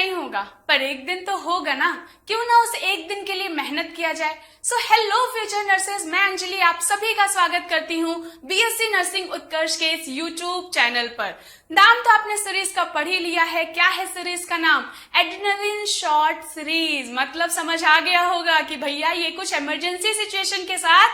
नहीं होगा, पर एक दिन तो होगा ना। क्यों ना उस एक दिन के लिए मेहनत किया जाए। सो हेलो फ्यूचर नर्सेज, मैं अंजलि आप सभी का स्वागत करती हूँ बीएससी नर्सिंग उत्कर्ष के इस यूट्यूब चैनल पर। नाम तो आपने सीरीज का पढ़ ही लिया है। क्या है सीरीज का नाम? Adrenaline shot series. मतलब समझ आ गया होगा कि भैया ये कुछ इमरजेंसी सिचुएशन के साथ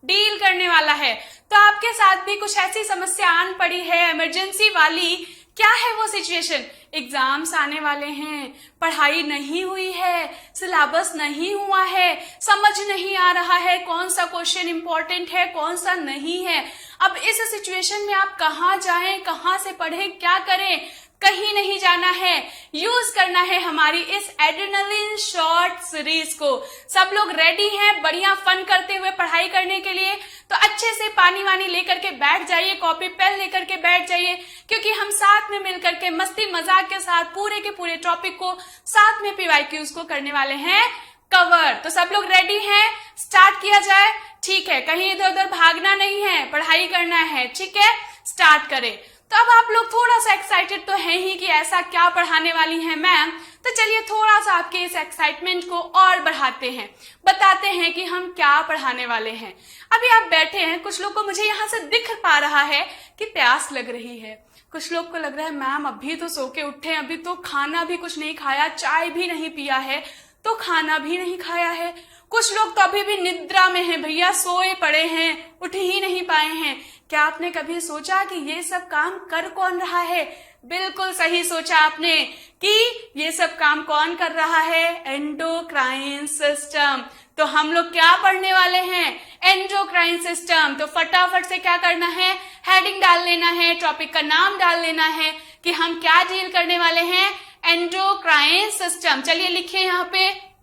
डील करने वाला है। तो आपके साथ भी कुछ ऐसी समस्या आन पड़ी है इमरजेंसी वाली। क्या है वो सिचुएशन? एग्जाम्स आने वाले हैं, पढ़ाई नहीं हुई है, सिलेबस नहीं हुआ है, समझ नहीं आ रहा है कौन सा क्वेश्चन इंपॉर्टेंट है कौन सा नहीं है। अब इस सिचुएशन में आप कहाँ जाएं, कहाँ से पढ़ें, क्या करें? कहीं नहीं जाना है, यूज करना है हमारी इस एड्रेनलिन शॉट सीरीज को। सब लोग रेडी हैं बढ़िया फन करते हुए पढ़ाई करने के लिए? तो अच्छे से पानी वानी लेकर के बैठ जाइए, कॉपी पेन लेकर के बैठ जाइए, क्योंकि हम साथ में मिलकर के मस्ती मजाक के साथ पूरे के पूरे टॉपिक को साथ में पीवाईक्यूज को करने वाले हैं कवर। तो सब लोग रेडी हैं? स्टार्ट किया जाए। ठीक है, कहीं इधर उधर भागना नहीं है, पढ़ाई करना है। ठीक है, स्टार्ट करें। तो अब आप लोग थोड़ा सा एक्साइटेड तो है ही कि ऐसा क्या पढ़ाने वाली है मैम। तो चलिए थोड़ा सा आपके इस एक्साइटमेंट को और बढ़ाते हैं, बताते हैं कि हम क्या पढ़ाने वाले हैं। अभी आप बैठे हैं, कुछ लोग को मुझे यहाँ से दिख पा रहा है कि प्यास लग रही है। कुछ लोग को लग रहा है मैम अभी तो सो के उठे, अभी तो खाना भी कुछ नहीं खाया, चाय भी नहीं पिया है, तो खाना भी नहीं खाया है। कुछ लोग तो अभी भी निद्रा में हैं भैया, सोए पड़े हैं, उठ ही नहीं पाए हैं। क्या आपने कभी सोचा कि ये सब काम कर कौन रहा है? बिल्कुल सही सोचा आपने कि ये सब काम कौन कर रहा है? Endocrine system. तो हम लोग क्या पढ़ने वाले हैं? Endocrine system. तो फटाफट से क्या करना है? हेडिंग डाल लेना है, टॉपिक का नाम डाल लेना है कि हम क्या डील करने वाले हैं? Endocrine system. चलिए लिखिए यहाँ पे।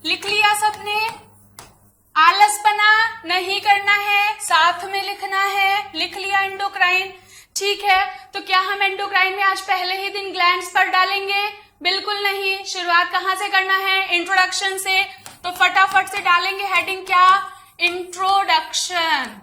लिख लिया सबने? आलसपना नहीं करना है, साथ में लिखना है। लिख लिया एंडोक्राइन? ठीक है, तो क्या हम एंडोक्राइन में आज पहले ही दिन ग्लैंड्स पर डालेंगे? बिल्कुल नहीं। शुरुआत कहाँ से करना है? इंट्रोडक्शन से। तो फटाफट से डालेंगे हेडिंग क्या? इंट्रोडक्शन।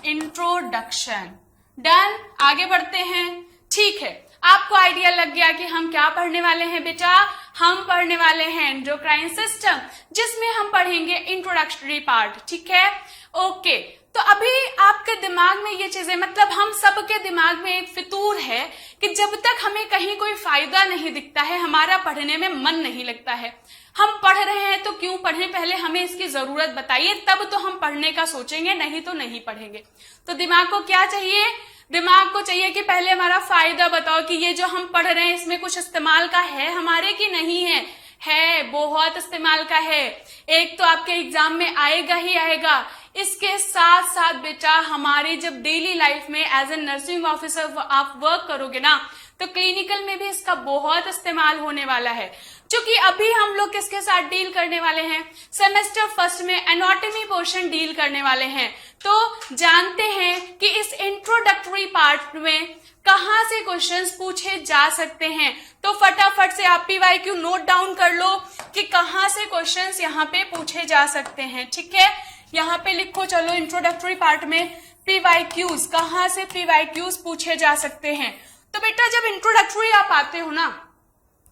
इंट्रोडक्शन। डन, आगे बढ़ते हैं। ठीक है, आपको आइडिया लग गया कि हम क्या पढ़ने वाले हैं बेटा? हम पढ़ने वाले हैं एंडोक्राइन सिस्टम, जिसमें हम पढ़ेंगे इंट्रोडक्टरी पार्ट। ठीक है, ओके। तो अभी आपके दिमाग में ये चीजें, मतलब हम सबके दिमाग में एक फितूर है कि जब तक हमें कहीं कोई फायदा नहीं दिखता है, हमारा पढ़ने में मन नहीं लगता है। हम पढ़ रहे हैं तो क्यों पढ़ें, पहले हमें इसकी जरूरत बताइए, तब तो हम पढ़ने का सोचेंगे, नहीं तो नहीं पढ़ेंगे। तो दिमाग को क्या चाहिए? दिमाग को चाहिए कि पहले हमारा फायदा बताओ कि ये जो हम पढ़ रहे हैं इसमें कुछ इस्तेमाल का है हमारे कि नहीं है? है, बहुत इस्तेमाल का है। एक तो आपके एग्जाम में आएगा ही आएगा, इसके साथ साथ बेटा हमारी जब डेली लाइफ में एज ए नर्सिंग ऑफिसर आप वर्क करोगे ना, तो क्लिनिकल में भी इसका बहुत इस्तेमाल होने वाला है। क्योंकि अभी हम लोग किसके साथ डील करने वाले हैं? सेमेस्टर फर्स्ट में एनाटॉमी पोर्शन डील करने वाले हैं। तो जानते हैं कि इस इंट्रोडक्टरी पार्ट में कहाँ से क्वेश्चंस पूछे जा सकते हैं। तो फटाफट से आप पीवाईक्यू नोट डाउन कर लो कि कहाँ से क्वेश्चंस यहाँ पे पूछे जा सकते हैं। ठीक है, यहाँ पे लिखो चलो इंट्रोडक्टरी पार्ट में पीवाईक्यूज, कहाँ से पीवाईक्यूज पूछे जा सकते हैं। तो बेटा जब इंट्रोडक्टरी आप आते हो ना,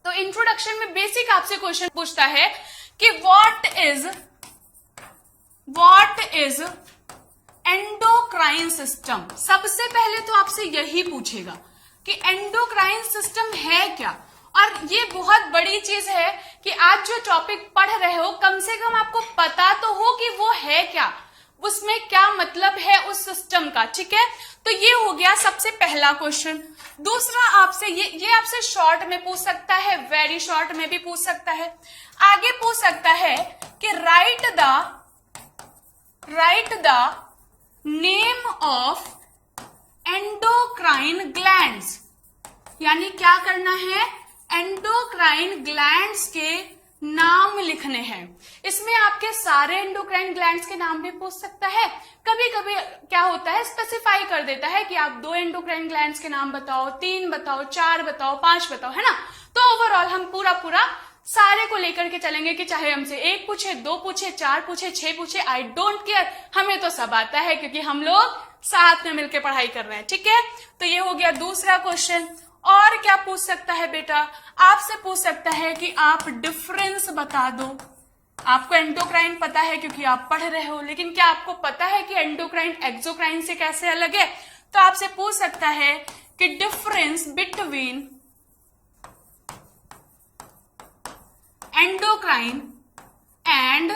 तो इंट्रोडक्शन में बेसिक आपसे क्वेश्चन पूछता है कि व्हाट इज एंडोक्राइन सिस्टम। सबसे पहले तो आपसे यही पूछेगा कि एंडोक्राइन सिस्टम है क्या। और ये बहुत बड़ी चीज है कि आज जो टॉपिक पढ़ रहे हो कम से कम आपको पता तो हो कि वो है क्या, उसमें क्या मतलब है उस सिस्टम का। ठीक है, तो ये हो गया सबसे पहला क्वेश्चन। दूसरा आपसे ये आपसे शॉर्ट में पूछ सकता है, वेरी शॉर्ट में भी पूछ सकता है। आगे पूछ सकता है कि right the name of endocrine glands. यानी क्या करना है? एंडोक्राइन ग्लैंड्स के नाम लिखने हैं। इसमें आपके सारे एंडोक्राइन ग्लैंड्स के नाम भी पूछ सकता है। कभी कभी क्या होता है, स्पेसिफाई कर देता है कि आप 2 एंडोक्राइन ग्लैंड्स के नाम बताओ, 3 बताओ, 4 बताओ, 5 बताओ, है ना। तो ओवरऑल हम पूरा सारे को लेकर के चलेंगे कि चाहे हमसे 1 पूछे, 2 पूछे, 4 पूछे, 6 पूछे, आई डोंट केयर, हमें तो सब आता है क्योंकि हम लोग साथ में मिलकर पढ़ाई कर रहे हैं। ठीक है, तो ये हो गया दूसरा क्वेश्चन। और क्या पूछ सकता है बेटा, आपसे पूछ सकता है कि आप डिफरेंस बता दो। आपको एंडोक्राइन पता है क्योंकि आप पढ़ रहे हो, लेकिन क्या आपको पता है कि एंडोक्राइन एक्सोक्राइन से कैसे अलग है? तो आपसे पूछ सकता है कि difference between endocrine and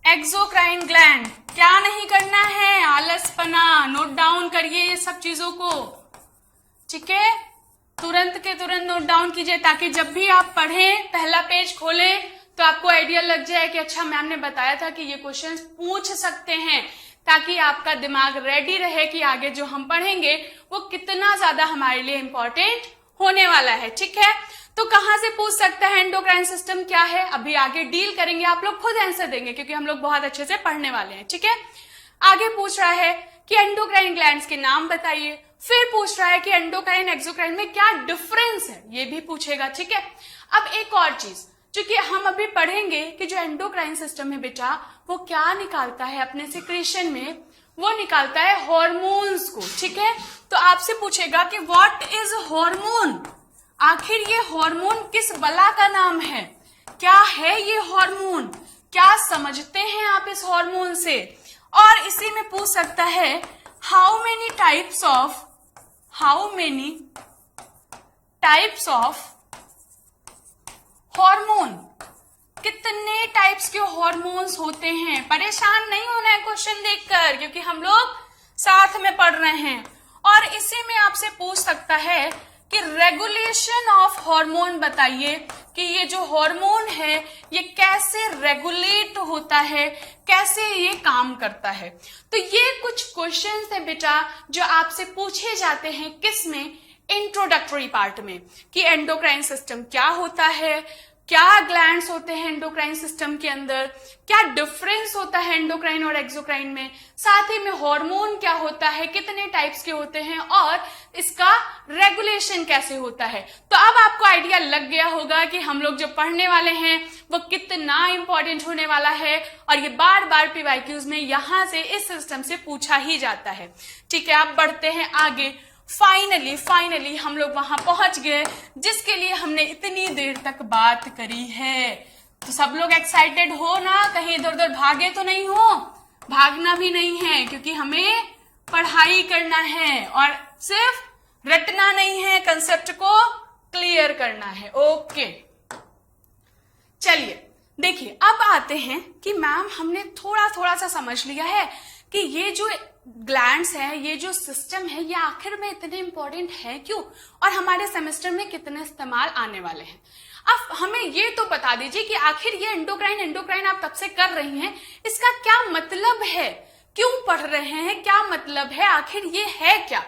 exocrine gland. क्या नहीं करना है, आलसपना, नोट डाउन करिए ये सब चीजों को। ठीक है, तुरंत के तुरंत नोट डाउन कीजिए ताकि जब भी आप पढ़ें, पहला पेज खोलें तो आपको आइडिया लग जाए कि अच्छा मैम ने बताया था कि ये क्वेश्चंस पूछ सकते हैं, ताकि आपका दिमाग रेडी रहे कि आगे जो हम पढ़ेंगे वो कितना ज्यादा हमारे लिए इंपॉर्टेंट होने वाला है। ठीक है, तो कहां से पूछ सकता है एंडोक्राइन सिस्टम क्या है, अभी आगे डील करेंगे, आप लोग खुद आंसर देंगे क्योंकि हम लोग बहुत अच्छे से पढ़ने वाले हैं। ठीक है, आगे पूछ रहा है कि एंडोक्राइन ग्लैंड्स के नाम बताइए, फिर पूछ रहा है कि एंडोक्राइन एक्सोक्राइन में क्या डिफरेंस है, ये भी पूछेगा। ठीक है, अब एक और चीज जो कि हम अभी पढ़ेंगे कि जो एंडोक्राइन सिस्टम है बेटा वो क्या निकालता है अपने सिक्रीशन में, वो निकालता है हॉर्मोन्स को। ठीक है, तो आपसे पूछेगा कि व्हाट इज हार्मोन, आखिर ये हार्मोन किस बला का नाम है, क्या है ये हार्मोन, क्या समझते हैं आप इस हार्मोन से। और इसी में पूछ सकता है how many types of hormone, कितने टाइप्स के हार्मोन्स होते हैं। परेशान नहीं होना है क्वेश्चन देखकर क्योंकि हम लोग साथ में पढ़ रहे हैं। और इसी में आपसे पूछ सकता है कि रेगुलेशन ऑफ हार्मोन बताइए कि ये जो हार्मोन है ये कैसे रेगुलेट होता है, कैसे ये काम करता है। तो ये कुछ क्वेश्चंस है बेटा जो आपसे पूछे जाते हैं किसमें, इंट्रोडक्टरी पार्ट में, कि एंडोक्राइन सिस्टम क्या होता है, क्या ग्लैंड्स होते हैं एंडोक्राइन सिस्टम के अंदर, क्या डिफरेंस होता है एंडोक्राइन और एक्सोक्राइन में, साथ ही में हार्मोन क्या होता है, कितने टाइप्स के होते हैं और इसका रेगुलेशन कैसे होता है। तो अब आपको आइडिया लग गया होगा कि हम लोग जो पढ़ने वाले हैं वो कितना इंपॉर्टेंट होने वाला है और ये बार बार पीवाईक्यूज में यहां से इस सिस्टम से पूछा ही जाता है। ठीक है, आप बढ़ते हैं आगे। फाइनली हम लोग वहां पहुंच गए जिसके लिए हमने इतनी देर तक बात करी है। तो सब लोग एक्साइटेड हो ना, कहीं इधर उधर भागे तो नहीं हो, भागना भी नहीं है क्योंकि हमें पढ़ाई करना है और सिर्फ रटना नहीं है, कंसेप्ट को क्लियर करना है। ओके, चलिए देखिए अब आते हैं कि मैम हमने थोड़ा सा समझ लिया है कि ये जो ग्लैंड्स है, ये जो सिस्टम है, ये आखिर में इतने इंपॉर्टेंट है क्यों और हमारे सेमेस्टर में कितने इस्तेमाल आने वाले हैं। अब हमें ये तो बता दीजिए कि आखिर ये एंडोक्राइन आप तब से कर रही हैं, इसका क्या मतलब है, क्यों पढ़ रहे हैं, क्या मतलब है, आखिर ये है क्या।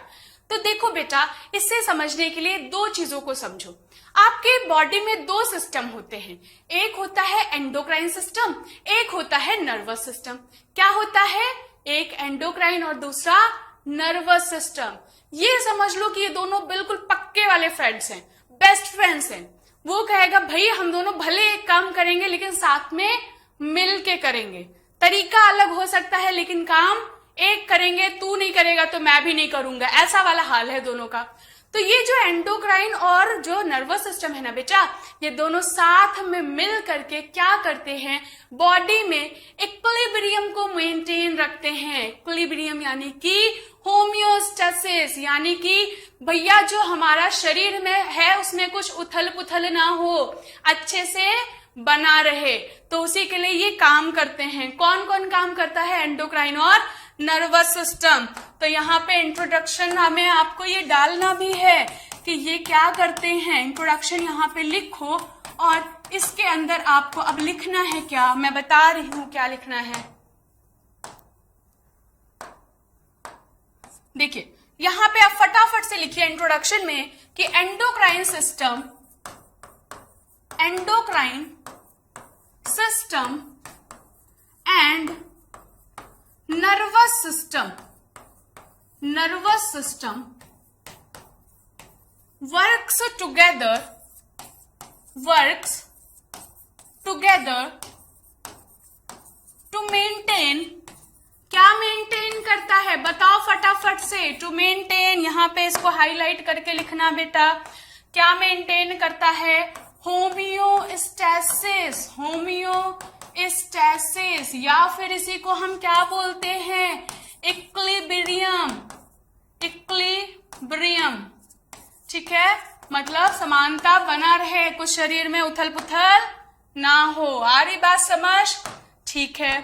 तो देखो बेटा, इससे समझने के लिए दो चीजों को समझो। आपके बॉडी में दो सिस्टम होते हैं, एक होता है एंडोक्राइन सिस्टम, एक होता है नर्वस सिस्टम। क्या होता है, एक एंडोक्राइन और दूसरा नर्वस सिस्टम। ये समझ लो कि ये दोनों बिल्कुल पक्के वाले फ्रेंड्स हैं, बेस्ट फ्रेंड्स हैं। वो कहेगा भाई हम दोनों भले एक काम करेंगे लेकिन साथ में मिल के करेंगे, तरीका अलग हो सकता है लेकिन काम एक करेंगे, तू नहीं करेगा तो मैं भी नहीं करूंगा, ऐसा वाला हाल है दोनों का। तो ये जो एंडोक्राइन और जो नर्वस सिस्टम है ना बेटा, ये दोनों साथ में मिल करके क्या करते हैं, बॉडी में इक्विलिब्रियम को मेंटेन रखते हैं। इक्विलिब्रियम यानी कि होम्योस्टेसिस, यानी कि भैया जो हमारा शरीर में है उसमें कुछ उथल पुथल ना हो, अच्छे से बना रहे, तो उसी के लिए ये काम करते हैं। कौन कौन काम करता है, एंडोक्राइन और नर्वस सिस्टम। तो यहाँ पे इंट्रोडक्शन हमें आपको ये डालना भी है कि ये क्या करते हैं, इंट्रोडक्शन यहाँ पे लिखो और इसके अंदर आपको अब लिखना है क्या, मैं बता रही हूं क्या लिखना है। देखिए यहाँ पे आप फटाफट से लिखिए इंट्रोडक्शन में कि endocrine system and nervous system works together to maintain, क्या मेंटेन करता है बताओ फटाफट से। टू मेंटेन, यहां पे इसको हाईलाइट करके लिखना बेटा, क्या मेंटेन करता है? होमियोस्टैसिस, होमियोस्टैसिस, या फिर इसी को हम क्या बोलते हैं? इक्विलिब्रियम, इक्विलिब्रियम, ठीक है, मतलब समानता बना रहे, कुछ शरीर में उथल पुथल ना हो। आ रही बात समझ? ठीक है,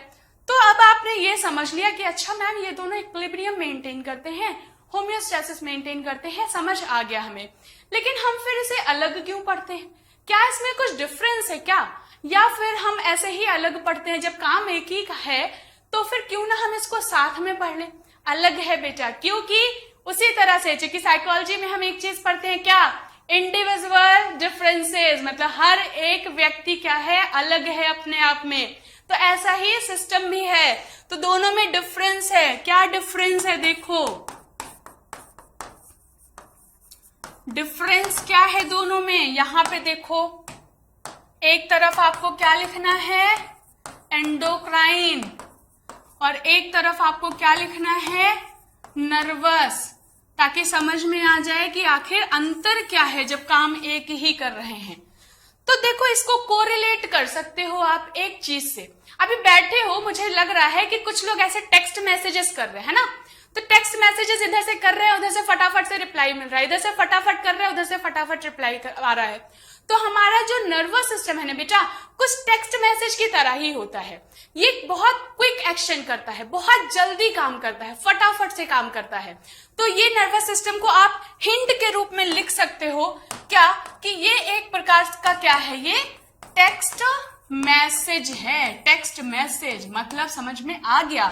तो अब आपने ये समझ लिया कि अच्छा मैम ये दोनों इक्विलिब्रियम मेंटेन करते हैं, होमियोस्टैसिस मेंटेन करते हैं, समझ आ गया हमें। लेकिन हम फिर इसे अलग क्यों पढ़ते हैं? क्या इसमें कुछ डिफरेंस है क्या, या फिर हम ऐसे ही अलग पढ़ते हैं? जब काम एक ही का है तो फिर क्यों ना हम इसको साथ में पढ़ लें? अलग है बेटा, क्योंकि उसी तरह से क्योंकि साइकोलॉजी में हम एक चीज पढ़ते हैं क्या? इंडिविजुअल डिफरेंसेस, मतलब हर एक व्यक्ति क्या है? अलग है अपने आप में। तो ऐसा ही सिस्टम भी है, तो दोनों में डिफरेंस है। क्या डिफरेंस है? देखो डिफरेंस क्या है दोनों में, यहां पे देखो, एक तरफ आपको क्या लिखना है? एंडोक्राइन, और एक तरफ आपको क्या लिखना है? नर्वस, ताकि समझ में आ जाए कि आखिर अंतर क्या है जब काम एक ही कर रहे हैं। तो देखो इसको कोरिलेट कर सकते हो आप एक चीज से। अभी बैठे हो, मुझे लग रहा है कि कुछ लोग ऐसे टेक्स्ट मैसेजेस कर रहे हैं ना, तो टेक्स्ट मैसेजेस इधर से कर रहे हैं, उधर से फटाफट से रिप्लाई मिल रहा है, इधर से फटाफट कर रहे हैं, उधर से फटाफट रिप्लाई आ रहा है। तो हमारा जो नर्वस सिस्टम है ना बेटा, कुछ टेक्स्ट मैसेज की तरह ही होता है। ये बहुत क्विक एक्शन करता है, बहुत जल्दी काम करता है, फटाफट से काम करता है। तो ये नर्वस सिस्टम को आप हिंट के रूप में लिख सकते हो क्या, कि ये एक प्रकार का क्या है? ये टेक्स्ट मैसेज है। टेक्स्ट मैसेज मतलब समझ में आ गया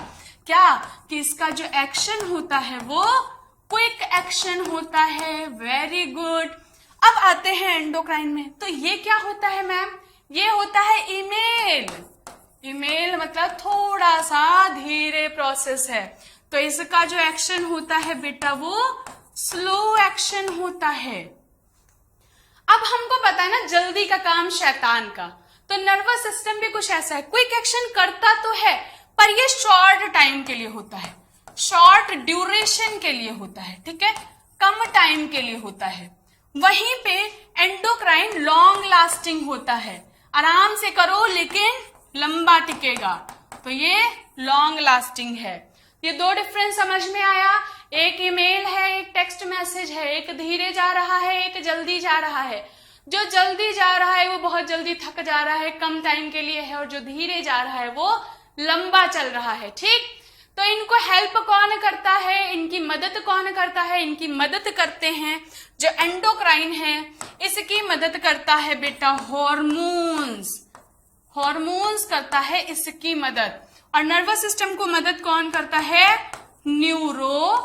क्या, कि इसका जो एक्शन होता है वो क्विक एक्शन होता है। Very good. अब आते हैं एंडोक्राइन में, तो ये क्या होता है मैम? ये होता है ईमेल। ईमेल मतलब थोड़ा सा धीरे प्रोसेस है, तो इसका जो एक्शन होता है बेटा वो स्लो एक्शन होता है। अब हमको पता है ना जल्दी का काम शैतान का, तो नर्वस सिस्टम भी कुछ ऐसा है, क्विक एक्शन करता तो है पर ये शॉर्ट टाइम के लिए होता है, शॉर्ट ड्यूरेशन के लिए होता है, ठीक है, कम टाइम के लिए होता है। वहीं पे एंडोक्राइन लॉन्ग लास्टिंग होता है, आराम से करो लेकिन लंबा टिकेगा, तो ये लॉन्ग लास्टिंग है। ये दो डिफरेंस समझ में आया? एक ईमेल है, एक टेक्स्ट मैसेज है, एक धीरे जा रहा है, एक जल्दी जा रहा है। जो जल्दी जा रहा है वो बहुत जल्दी थक जा रहा है, कम टाइम के लिए है, और जो धीरे जा रहा है वो लंबा चल रहा है, ठीक। तो इनको हेल्प कौन करता है, इनकी मदद कौन करता है? इनकी मदद करते हैं जो एंडोक्राइन है, इसकी मदद करता है बेटा हॉर्मोन्स। हॉर्मोन्स करता है इसकी मदद। और नर्वस सिस्टम को मदद कौन करता है? न्यूरोट्रांसमीटर्स।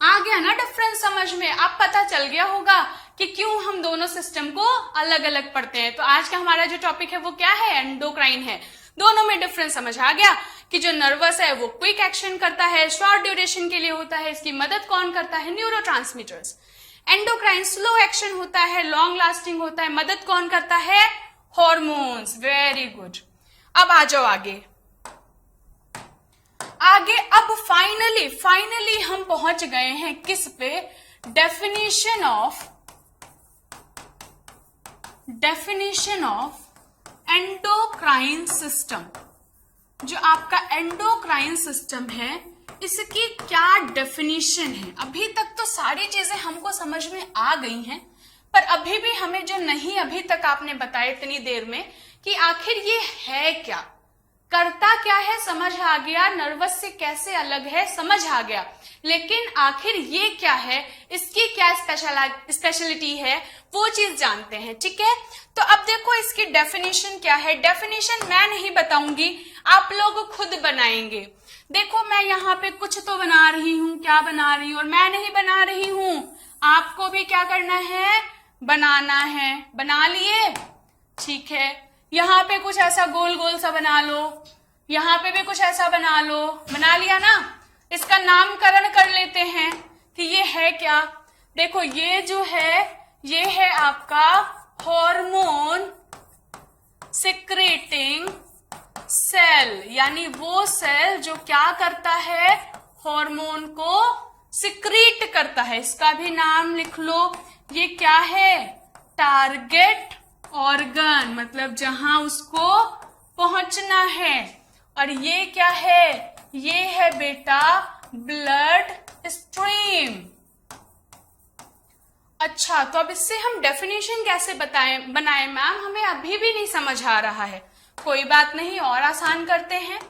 आ गया ना डिफरेंस समझ में? अब पता चल गया होगा कि क्यों हम दोनों सिस्टम को अलग अलग पढ़ते हैं। तो आज का हमारा जो टॉपिक है वो क्या है? एंडोक्राइन है। दोनों में डिफरेंस समझ आ गया कि जो नर्वस है वो क्विक एक्शन करता है, शॉर्ट ड्यूरेशन के लिए होता है, इसकी मदद कौन करता है? न्यूरोट्रांसमीटर्स। एंडोक्राइन स्लो एक्शन होता है, लॉन्ग लास्टिंग होता है, मदद कौन करता है? हॉर्मोन्स। Very good. अब आ जाओ आगे। आगे अब फाइनली हम पहुंच गए हैं किस पे? Definition of endocrine system. जो आपका एंडोक्राइन सिस्टम है इसकी क्या डेफिनेशन है? अभी तक तो सारी चीजें हमको समझ में आ गई हैं, पर अभी भी हमें जो नहीं अभी तक आपने बताया इतनी देर में कि आखिर ये है क्या, करता क्या है, समझ आ गया, नर्वस से कैसे अलग है समझ आ गया, लेकिन आखिर ये क्या है, इसकी क्या स्पेशलिटी है, वो चीज जानते हैं, ठीक है। तो अब देखो इसकी डेफिनेशन क्या है। डेफिनेशन मैं नहीं बताऊंगी, आप लोग खुद बनाएंगे। देखो मैं यहाँ पे कुछ तो बना रही हूँ, क्या बना रही हूँ, और मैं नहीं बना रही हूँ, आपको भी क्या करना है? बनाना है। बना लिए? ठीक है। यहाँ पे कुछ ऐसा गोल गोल सा बना लो, यहाँ पे भी कुछ ऐसा बना लो। बना लिया ना? इसका नामकरण कर लेते हैं कि ये है क्या। देखो ये जो है ये है आपका हार्मोन सिक्रेटिंग सेल, यानी वो सेल जो क्या करता है, हार्मोन को सिक्रीट करता है। इसका भी नाम लिख लो, ये क्या है, टारगेट ऑर्गन, मतलब जहां उसको पहुंचना है। और ये क्या है, ये है बेटा ब्लड स्ट्रीम। अच्छा, तो अब इससे हम डेफिनेशन कैसे बनाएं मैम, हमें अभी भी नहीं समझ आ रहा है। कोई बात नहीं, और आसान करते हैं।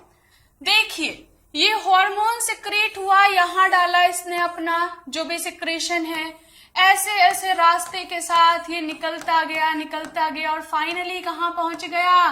देखिए ये हार्मोन सिक्रेट हुआ, यहां डाला इसने अपना जो भी सिक्रेशन है, ऐसे ऐसे रास्ते के साथ ये निकलता गया और फाइनली कहां पहुंच गया,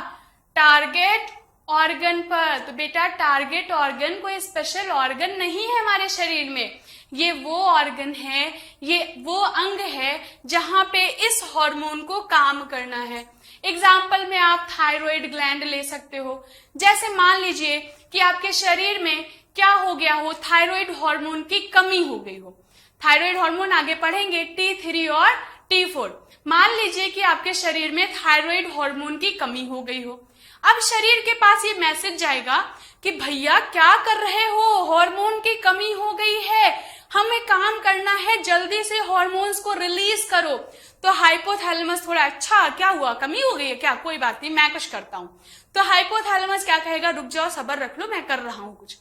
टारगेट ऑर्गन पर। तो बेटा टारगेट ऑर्गन कोई स्पेशल ऑर्गन नहीं है हमारे शरीर में, ये वो ऑर्गन है, ये वो अंग है जहां पे इस हार्मोन को काम करना है। एग्जाम्पल में आप थायराइड ग्लैंड ले सकते हो। जैसे मान लीजिए कि आपके शरीर में क्या हो गया हो, थायराइड हार्मोन की कमी हो गई हो। थायराइड हार्मोन आगे पढ़ेंगे T3 और T4। मान लीजिए कि आपके शरीर में थायराइड हार्मोन की कमी हो गई हो। अब शरीर के पास ये मैसेज जाएगा कि भैया क्या कर रहे हो, हार्मोन की कमी हो गई है, हमें काम करना है, जल्दी से हार्मोन्स को रिलीज करो। तो हाइपोथैलेमस थोड़ा, अच्छा क्या हुआ, कमी हो गई है क्या, कोई बात नहीं मैं कुछ करता हूं। तो हाइपोथैलेमस क्या कहेगा, रुक जाओ सब्र रख लो मैं कर रहा हूं कुछ।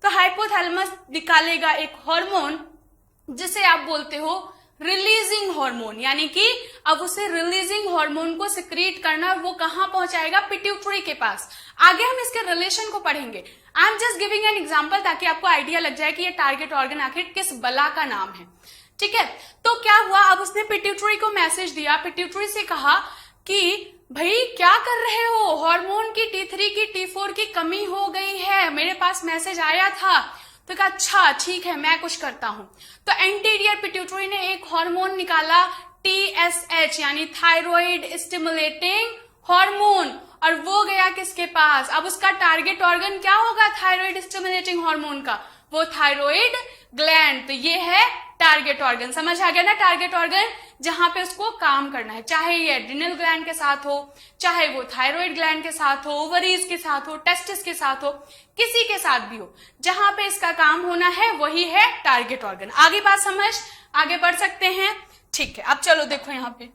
तो हाइपोथैलेमस निकालेगा एक हार्मोन जिसे आप बोलते हो रिलीजिंग हार्मोन, यानी कि अब उसे रिलीजिंग हार्मोन को सिक्रीट करना, वो कहां पहुंचाएगा, पिट्यूटरी के पास। आगे हम इसके रिलेशन को पढ़ेंगे। I am just giving an example ताकि आपको आइडिया लग जाए कि ये टारगेट ऑर्गन आखिर किस बला का नाम है, ठीक है। तो क्या हुआ, अब उसने पिट्यूटरी को मैसेज दिया, पिट्यूटरी से कहा कि भाई क्या कर रहे हो, हार्मोन की T3 की T4 की कमी हो गई है, मेरे पास मैसेज आया था। तो कहा अच्छा ठीक है मैं कुछ करता हूं। तो एंटीरियर पिट्यूटरी ने एक हार्मोन निकाला TSH, यानी थायराइड स्टिमुलेटिंग हार्मोन, और वो गया किसके पास, अब उसका टारगेट ऑर्गन क्या होगा थायराइड स्टिमुलेटिंग हार्मोन का, वो थायराइड ग्लैंड। तो ये है टारगेट ऑर्गन, समझ आ गया ना, टारगेट ऑर्गन जहां पे उसको काम करना है, चाहे ये एड्रिनल ग्लैंड के साथ हो, चाहे वो थायराइड ग्लैंड के साथ हो, ओवरीज के साथ हो, टेस्टिस के साथ हो, किसी के साथ भी हो, जहां पे इसका काम होना है वही है टारगेट ऑर्गन। आगे बात समझ, आगे बढ़ सकते हैं, ठीक है। अब चलो देखो यहाँ पे,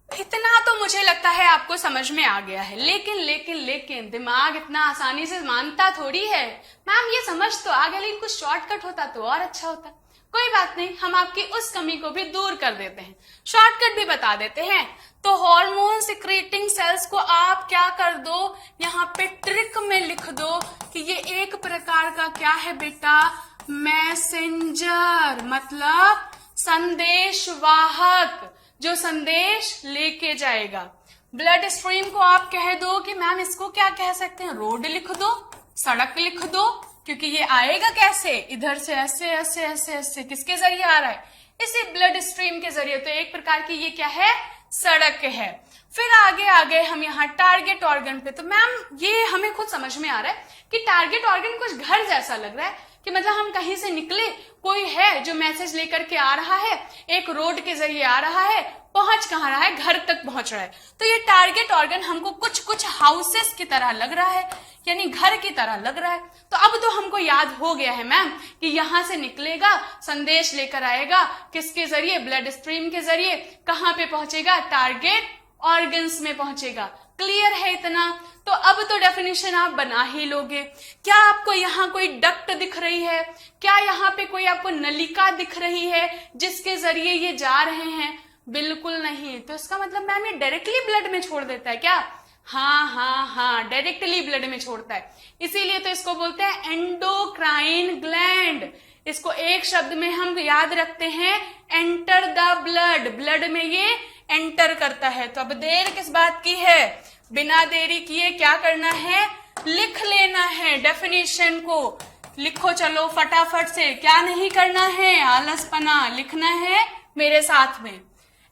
इतना तो मुझे लगता है आपको समझ में आ गया है, लेकिन दिमाग इतना आसानी से मानता थोड़ी है। मैम ये समझ तो आ गया, लेकिन कुछ शॉर्टकट होता तो और अच्छा होता। कोई बात नहीं, हम आपकी उस कमी को भी दूर कर देते हैं, शॉर्टकट भी बता देते हैं। तो हार्मोन सिक्रेटिंग सेल्स को आप क्या कर दो, यहाँ पे ट्रिक में लिख दो कि ये एक प्रकार का क्या है बेटा, मैसेंजर, मतलब संदेशवाहक, जो संदेश लेके जाएगा। ब्लड स्ट्रीम को आप कह दो कि मैम इसको क्या कह सकते हैं, रोड लिख दो, सड़क लिख दो, क्योंकि ये आएगा कैसे, इधर से ऐसे ऐसे ऐसे ऐसे, किसके जरिए आ रहा है, इसी ब्लड स्ट्रीम के जरिए। तो एक प्रकार की ये क्या है, सड़क है। फिर आगे हम यहाँ टारगेट ऑर्गन पे, तो मैम ये हमें खुद समझ में आ रहा है कि टारगेट ऑर्गन कुछ घर जैसा लग रहा है, कि मतलब हम कहीं से निकले, कोई है जो मैसेज लेकर के आ रहा है, एक रोड के जरिए आ रहा है, पहुंच कहाँ रहा है, घर तक पहुंच रहा है। तो ये टारगेट ऑर्गन हमको कुछ हाउसेस की तरह लग रहा है, यानी घर की तरह लग रहा है। तो अब तो हमको याद हो गया है मैम कि यहां से निकलेगा, संदेश लेकर आएगा, किसके जरिए, ब्लड स्ट्रीम के जरिए, कहां पे पहुंचेगा, टारगेट ऑर्गन्स में पहुंचेगा। क्लियर है इतना? तो अब तो डेफिनेशन आप बना ही लोगे। क्या आपको यहाँ कोई डक्ट दिख रही है, क्या यहाँ पे कोई आपको नलिका दिख रही है जिसके जरिए ये जा रहे हैं? बिल्कुल नहीं। तो इसका मतलब मैम ये डायरेक्टली ब्लड में छोड़ देता है क्या? हाँ, डायरेक्टली ब्लड में छोड़ता है। इसीलिए तो इसको बोलते हैं एंडोक्राइन ग्लैंड। इसको एक शब्द में हम याद रखते हैं, एंटर द ब्लड, ब्लड में ये एंटर करता है। तो अब देर किस बात की है, बिना देरी किए क्या करना है, लिख लेना है। डेफिनेशन को लिखो, चलो फटाफट से, क्या नहीं करना है, आलसपना, लिखना है मेरे साथ में।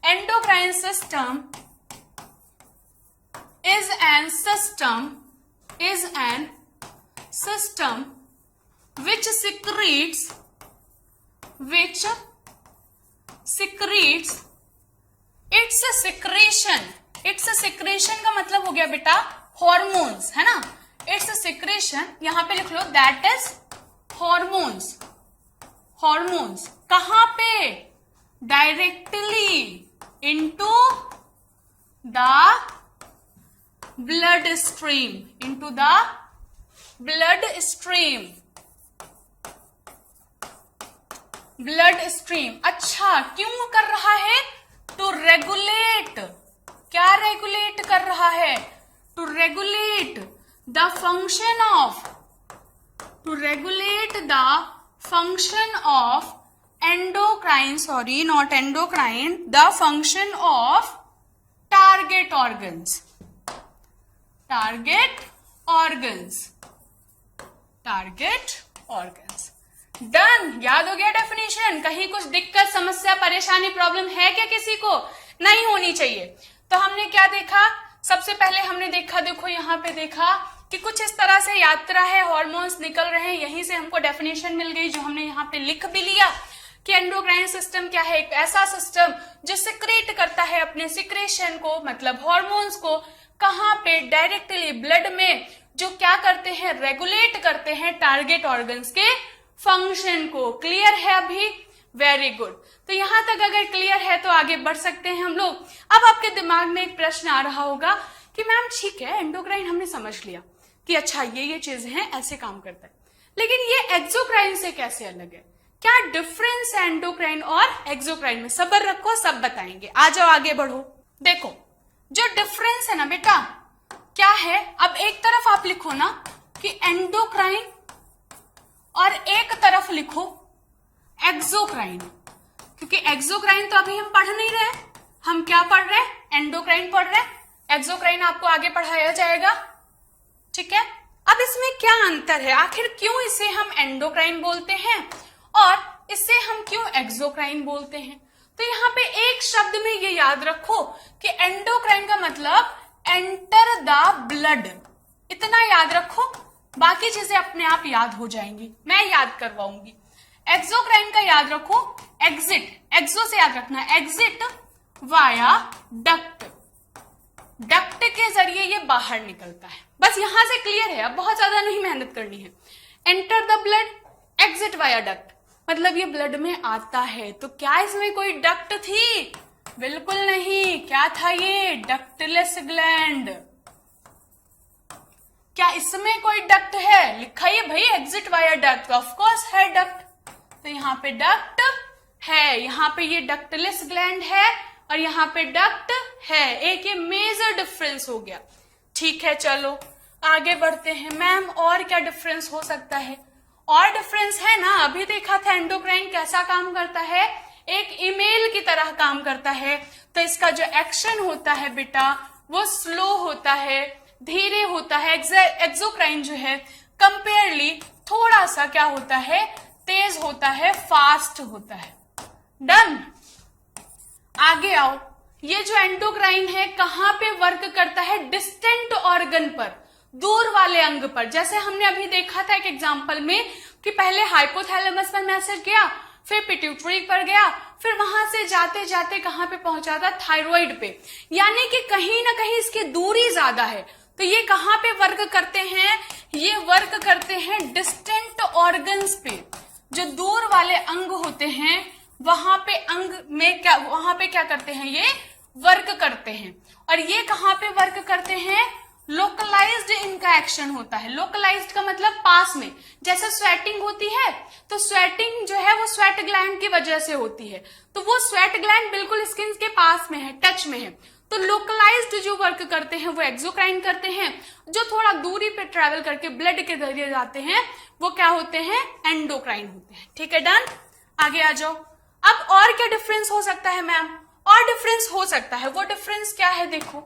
Endocrine system is an system which which secretes its secretion। It's secretion का मतलब हो गया बेटा हॉर्मोन्स, है ना। इट्स सिक्रेशन यहां पे लिख लो, दैट इज हॉर्मोन्स। हॉर्मोन्स कहां पे? Directly into the blood stream, into the blood stream. Blood stream, अच्छा क्यों कर रहा है? टू रेगुलेट, क्या रेगुलेट कर रहा है? To regulate the function of, to regulate the function of endocrine, sorry not endocrine, the function of target organs, target organs, target organs. Done, याद हो गया डेफिनेशन? कहीं कुछ दिक्कत, समस्या, परेशानी, प्रॉब्लम है क्या किसी को? नहीं होनी चाहिए। तो हमने क्या देखा? सबसे पहले हमने देखा, देखो यहां पे देखा कि कुछ इस तरह से यात्रा है, हॉर्मोन्स निकल रहे हैं, यहीं से हमको डेफिनेशन मिल गई जो हमने यहाँ पे लिख भी लिया कि एंडोक्राइन सिस्टम क्या है? एक ऐसा सिस्टम जो सिक्रेट करता है अपने सिक्रेशन को, मतलब हॉर्मोन्स को, कहां पे? डायरेक्टली ब्लड में, जो क्या करते हैं? रेगुलेट करते हैं टारगेट ऑर्गन्स के फंक्शन को। क्लियर है अभी? Very good. तो यहां तक अगर क्लियर है तो आगे बढ़ सकते हैं हम लोग। अब आपके दिमाग में एक प्रश्न आ रहा होगा कि मैम ठीक है, एंडोक्राइन हमने समझ लिया कि अच्छा ये चीजें हैं, ऐसे काम करता है, लेकिन ये एक्सोक्राइन से कैसे अलग है? क्या डिफरेंस है एंडोक्राइन और एक्सोक्राइन में? सब्र रखो, सब बताएंगे। आ जाओ आगे बढ़ो। देखो जो डिफरेंस है ना बेटा, क्या है? अब एक तरफ आप लिखो ना कि एंडोक्राइन और एक तरफ लिखो एक्सोक्राइन, क्योंकि एक्सोक्राइन तो अभी हम पढ़ नहीं रहे, हम क्या पढ़ रहे हैं? एंडोक्राइन पढ़ रहे हैं। एक्सोक्राइन आपको आगे पढ़ाया जाएगा, ठीक है। अब इसमें क्या अंतर है? आखिर क्यों इसे हम एंडोक्राइन बोलते हैं और इसे हम क्यों एक्सोक्राइन बोलते हैं? तो यहाँ पे एक शब्द में ये याद रखो कि एंडोक्राइन का मतलब एंटर द ब्लड, इतना याद रखो, बाकी चीजें अपने आप याद हो जाएंगी, मैं याद करवाऊंगी। एक्सोक्राइन का याद रखो एग्जिट, एक्सो से याद रखना, एग्जिट वाया डक्ट, डक्ट के जरिए ये बाहर निकलता है। बस यहां से क्लियर है, अब बहुत ज्यादा नहीं मेहनत करनी है। Enter the blood, exit via duct, मतलब ये ब्लड में आता है। तो क्या इसमें कोई डक्ट थी? बिल्कुल नहीं। क्या था ये? Ductless gland. क्या इसमें कोई डक्ट है? लिखा है भाई exit via duct, of course है डक्ट। तो यहाँ पे डक्ट है, यहाँ पे ये डक्टलेस ग्लैंड है और यहाँ पे डक्ट है। एक ये मेजर डिफरेंस हो गया। ठीक है, चलो आगे बढ़ते हैं। मैम और क्या डिफरेंस हो सकता है? और डिफरेंस है ना, अभी देखा था एंडोक्राइन कैसा काम करता है, एक ईमेल की तरह काम करता है। तो इसका जो एक्शन होता है बेटा वो स्लो होता है, धीरे होता है। एक्सोक्राइन जो है कंपेयरली थोड़ा सा क्या होता है, तेज होता है, फास्ट होता है। डन, आगे आओ। ये जो एंडोक्राइन है कहां पे वर्क करता है? डिस्टेंट ऑर्गन पर, दूर वाले अंग पर। जैसे हमने अभी देखा था एक एग्जांपल में कि पहले हाइपोथैलेमस पर मैसेज गया, फिर पिट्यूटरी पर गया, फिर वहां से जाते जाते कहां पे पहुंचा था? थायराइड पे। यानी कि कहीं ना कहीं इसकी दूरी ज्यादा है। तो ये कहां पे वर्क करते हैं? ये वर्क करते हैं डिस्टेंट ऑर्गन्स पे, जो दूर वाले अंग होते हैं वहां पे अंग में क्या, वहां पे क्या करते हैं? ये वर्क करते हैं। और ये कहां पे वर्क करते हैं? लोकलाइज्ड इनका एक्शन होता है। लोकलाइज्ड का मतलब पास में। जैसे स्वेटिंग होती है तो स्वेटिंग जो है वो स्वेट ग्लैंड की वजह से होती है, तो वो स्वेट ग्लैंड बिल्कुल स्किन के पास में है, टच में है। तो लोकलाइज्ड जो वर्क करते हैं वो एक्सोक्राइन करते हैं। जो थोड़ा दूरी पे ट्रेवल करके ब्लड के जरिए जाते हैं वो क्या होते हैं? एंडोक्राइन होते हैं। ठीक है, डन। आगे आ जाओ। अब और क्या डिफरेंस हो सकता है मैम? और डिफरेंस हो सकता है, वो डिफरेंस क्या है? देखो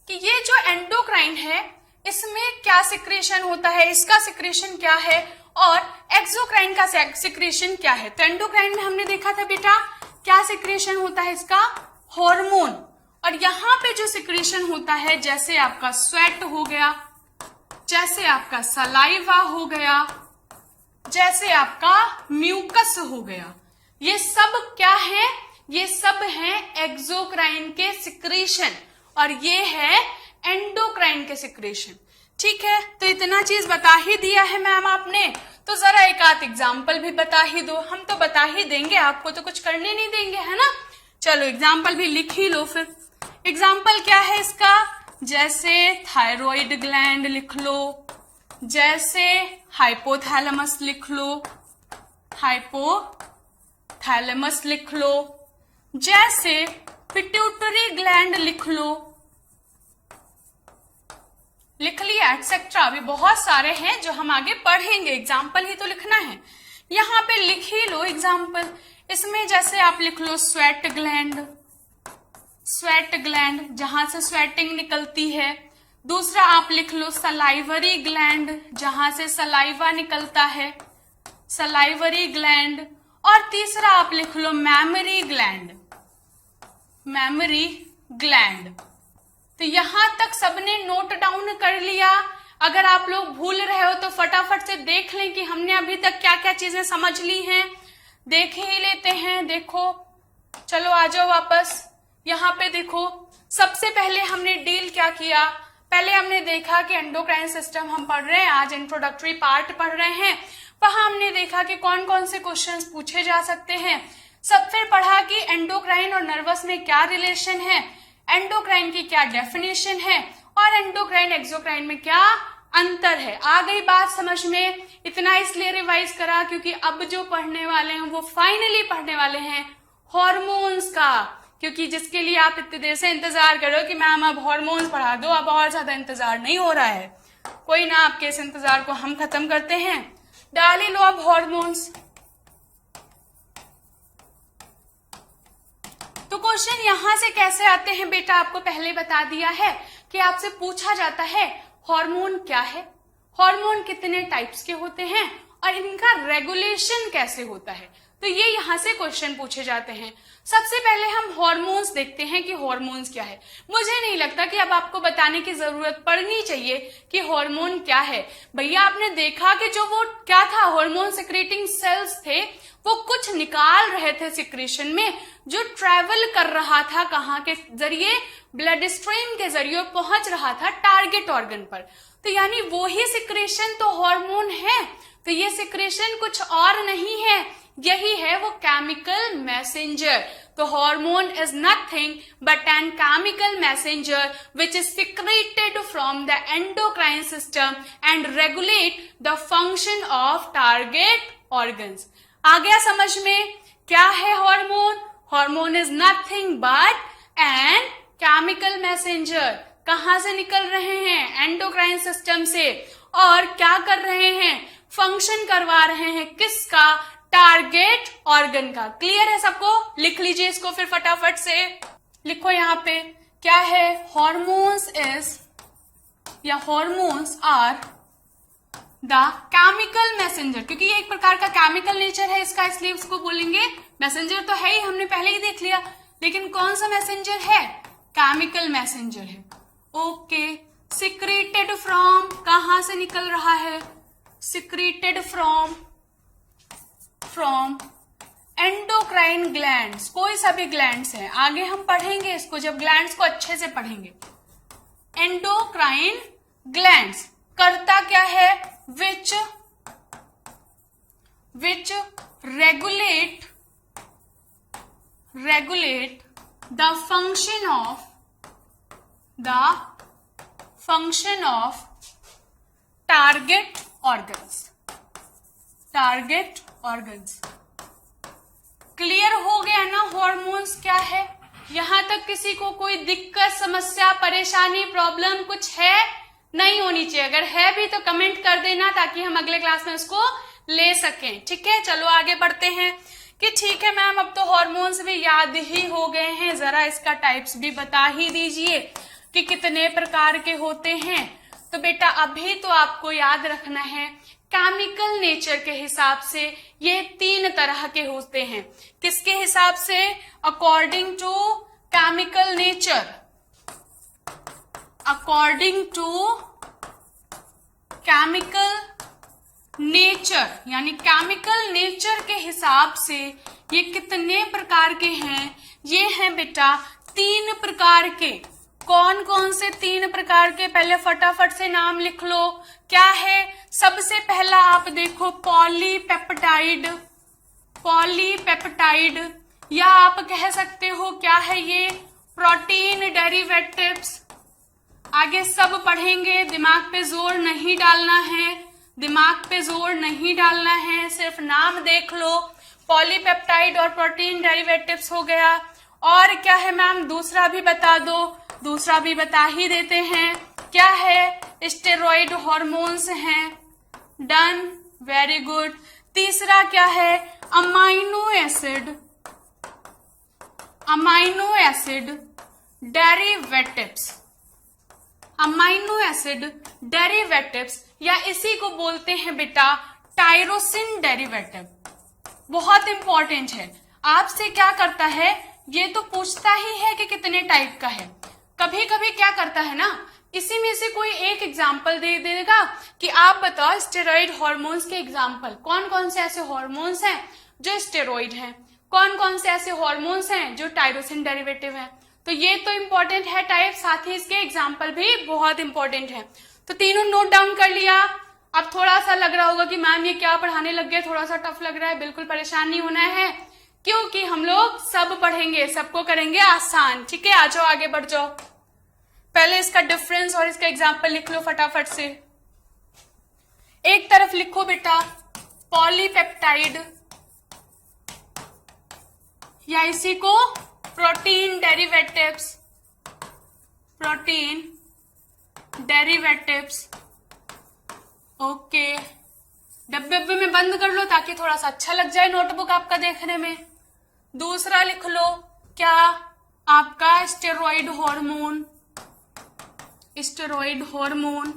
कि ये जो एंडोक्राइन है इसमें क्या सिक्रेशन होता है, इसका सिक्रेशन क्या है, और एक्सोक्राइन का सिक्रेशन क्या है। तो एंडोक्राइन में हमने देखा था बेटा क्या सिक्रेशन होता है इसका? हार्मोन। और यहां पे जो सिक्रेशन होता है, जैसे आपका स्वेट हो गया, जैसे आपका सलाइवा हो गया, जैसे आपका म्यूकस हो गया, ये सब क्या है, ये सब है एक्सोक्राइन के सिक्रीशन और ये है एंडोक्राइन के सिक्रीशन। ठीक है, तो इतना चीज बता ही दिया है मैम आपने, तो जरा एक आध एग्जाम्पल भी बता ही दो। हम तो बता ही देंगे, आपको तो कुछ करने नहीं देंगे, है ना। चलो एग्जाम्पल भी लिख ही लो फिर। एग्जाम्पल क्या है इसका, जैसे थायराइड ग्लैंड लिख लो, जैसे हाइपोथैलेमस लिख लो, हाइपोथैलेमस लिख लो, जैसे पिट्यूटरी ग्लैंड लिख लो, लिख लिया, एक्सेट्रा। अभी बहुत सारे हैं जो हम आगे पढ़ेंगे, एग्जाम्पल ही तो लिखना है, यहां पे लिख ही लो एग्जाम्पल। इसमें जैसे आप लिख लो स्वेट ग्लैंड, स्वेट ग्लैंड जहां से स्वेटिंग निकलती है। दूसरा आप लिख लो सलाइवरी ग्लैंड, जहां से सलाइवा निकलता है, सलाइवरी ग्लैंड। और तीसरा आप लिख लो मैमरी ग्लैंड, मैमरी ग्लैंड। तो यहां तक सबने नोट डाउन कर लिया। अगर आप लोग भूल रहे हो तो फटाफट से देख लें कि हमने अभी तक क्या क्या चीजें समझ ली हैं, देख ही लेते हैं। देखो, चलो आ जाओ वापस। यहाँ पे देखो, सबसे पहले हमने डील क्या किया, पहले हमने देखा कि एंडोक्राइन सिस्टम हम पढ़ रहे हैं, आज इंट्रोडक्टरी पार्ट पढ़ रहे हैं, वहां हमने देखा कि कौन कौन से क्वेश्चंस पूछे जा सकते हैं। सब फिर पढ़ा कि एंडोक्राइन और नर्वस में क्या रिलेशन है, एंडोक्राइन की क्या डेफिनेशन है और एंडोक्राइन एक्सोक्राइन में क्या अंतर है। आ गई बात समझ में। इतना इसलिए रिवाइज करा क्योंकि अब जो पढ़ने वाले हैं वो फाइनली पढ़ने वाले हैं हॉर्मोन्स का, क्योंकि जिसके लिए आप इतने देर से इंतजार करो कि मैम अब हॉर्मोन्स पढ़ा दो, अब और ज्यादा इंतजार नहीं हो रहा है। कोई ना, आपके इस इंतजार को हम खत्म करते हैं। डाल ही लो अब हॉर्मोन्स। तो क्वेश्चन यहां से कैसे आते हैं बेटा, आपको पहले बता दिया है कि आपसे पूछा जाता है हार्मोन क्या है, हार्मोन कितने टाइप्स के होते हैं और इनका रेगुलेशन कैसे होता है। तो ये यहां से क्वेश्चन पूछे जाते हैं। सबसे पहले हम हार्मोन्स देखते हैं कि हार्मोन्स क्या है। मुझे नहीं लगता कि अब आपको बताने की जरूरत पड़नी चाहिए कि हार्मोन क्या है। भैया आपने देखा कि जो वो क्या था, हार्मोन सिक्रेटिंग सेल्स थे, वो कुछ निकाल रहे थे सिक्रेशन में, जो ट्रेवल कर रहा था कहाँ के जरिए, ब्लड स्ट्रीम के जरिए पहुंच रहा था टारगेट ऑर्गन पर। तो यानी वो ही सिक्रेशन तो हार्मोन है। तो ये सिक्रेशन कुछ और नहीं है, यही है वो केमिकल मैसेंजर। तो hormone is nothing but an chemical messenger which is secreted from the endocrine system and regulate the function of target organs. आ गया समझ में क्या है hormone? Hormone is nothing but an chemical messenger. कहां से निकल रहे हैं? एंडोक्राइन सिस्टम से। और क्या कर रहे हैं? फंक्शन करवा रहे हैं किसका? टारगेट ऑर्गन का। क्लियर है सबको? लिख लीजिए इसको फिर फटाफट से। लिखो यहां पे क्या है, हॉर्मोन्स इज या hormones are the chemical messenger, क्योंकि ये एक प्रकार का केमिकल नेचर है इसका, इसलिए उसको बोलेंगे मैसेंजर। तो है ही, हमने पहले ही देख लिया, लेकिन कौन सा मैसेंजर है? केमिकल मैसेंजर है। ओके, सिक्रेटेड फ्रॉम, कहां से निकल रहा है? Secreted from endocrine glands. कोई सा भी ग्लैंड्स है, आगे हम पढ़ेंगे इसको जब ग्लैंड्स को अच्छे से पढ़ेंगे। एंडोक्राइन ग्लैंड्स करता क्या है? विच regulate the function of target organs. Clear हो गया ना हॉर्मोन्स क्या है? यहां तक किसी को कोई दिक्कत, समस्या, परेशानी, प्रॉब्लम कुछ है? नहीं होनी चाहिए। अगर है भी तो कमेंट कर देना ताकि हम अगले क्लास में उसको ले सकें। ठीक है, चलो आगे बढ़ते हैं कि ठीक है मैम अब तो हॉर्मोन्स भी याद ही हो गए हैं, जरा इसका टाइप्स भी बता ही दीजिए कि कितने प्रकार के होते हैं। तो बेटा अभी तो आपको याद रखना है केमिकल नेचर के हिसाब से ये 3 तरह के होते हैं। किसके हिसाब से? According to chemical nature, according to chemical nature यानी केमिकल नेचर के हिसाब से ये कितने प्रकार के हैं? ये हैं बेटा 3 प्रकार के। कौन कौन से 3 प्रकार के? पहले फटाफट से नाम लिख लो। क्या है? सबसे पहला आप देखो पॉलीपेप्टाइड। पॉलीपेप्टाइड या आप कह सकते हो क्या है ये? Protein derivatives. आगे सब पढ़ेंगे, दिमाग पे जोर नहीं डालना है, दिमाग पे जोर नहीं डालना है, सिर्फ नाम देख लो। पॉलीपेप्टाइड और प्रोटीन डेरिवेटिव्स हो गया। और क्या है मैम? दूसरा भी बता दो। दूसरा भी बता ही देते हैं। क्या है? स्टेरॉइड हॉर्मोन्स हैं। Done, very good. तीसरा क्या है? Amino acid. Amino acid derivatives. Amino acid derivatives या इसी को बोलते हैं बेटा टायरोसिन डेरिवेटिव। बहुत इंपॉर्टेंट है। आपसे क्या करता है? ये तो पूछता ही है कि कितने टाइप का है। कभी कभी क्या करता है ना, इसी में से कोई एक एग्जाम्पल दे देगा कि आप बताओ स्टेरॉइड हॉर्मोन्स के एग्जाम्पल। कौन कौन से ऐसे हॉर्मोन्स हैं जो स्टेरॉइड हैं, कौन कौन से ऐसे हॉर्मोन्स हैं जो टायरोसिन डेरिवेटिव हैं। तो ये तो इंपॉर्टेंट है टाइप, साथ ही इसके एग्जाम्पल भी बहुत इंपॉर्टेंट है। तो तीनों नोट डाउन कर लिया। अब थोड़ा सा लग रहा होगा कि मैम ये क्या पढ़ाने लग गए, थोड़ा सा टफ लग रहा है। बिल्कुल परेशान नहीं होना है, क्योंकि हम लोग सब पढ़ेंगे, सबको करेंगे आसान। ठीक है, आ जाओ, आगे बढ़ जाओ। पहले इसका डिफरेंस और इसका एग्जाम्पल लिख लो फटाफट से। एक तरफ लिखो बेटा पॉलीपेप्टाइड या इसी को protein derivatives. Protein derivatives. Okay, डब्बे में बंद कर लो ताकि थोड़ा सा अच्छा लग जाए नोटबुक आपका देखने में। दूसरा लिख लो क्या? आपका स्टेरॉइड हार्मोन। Steroid hormone.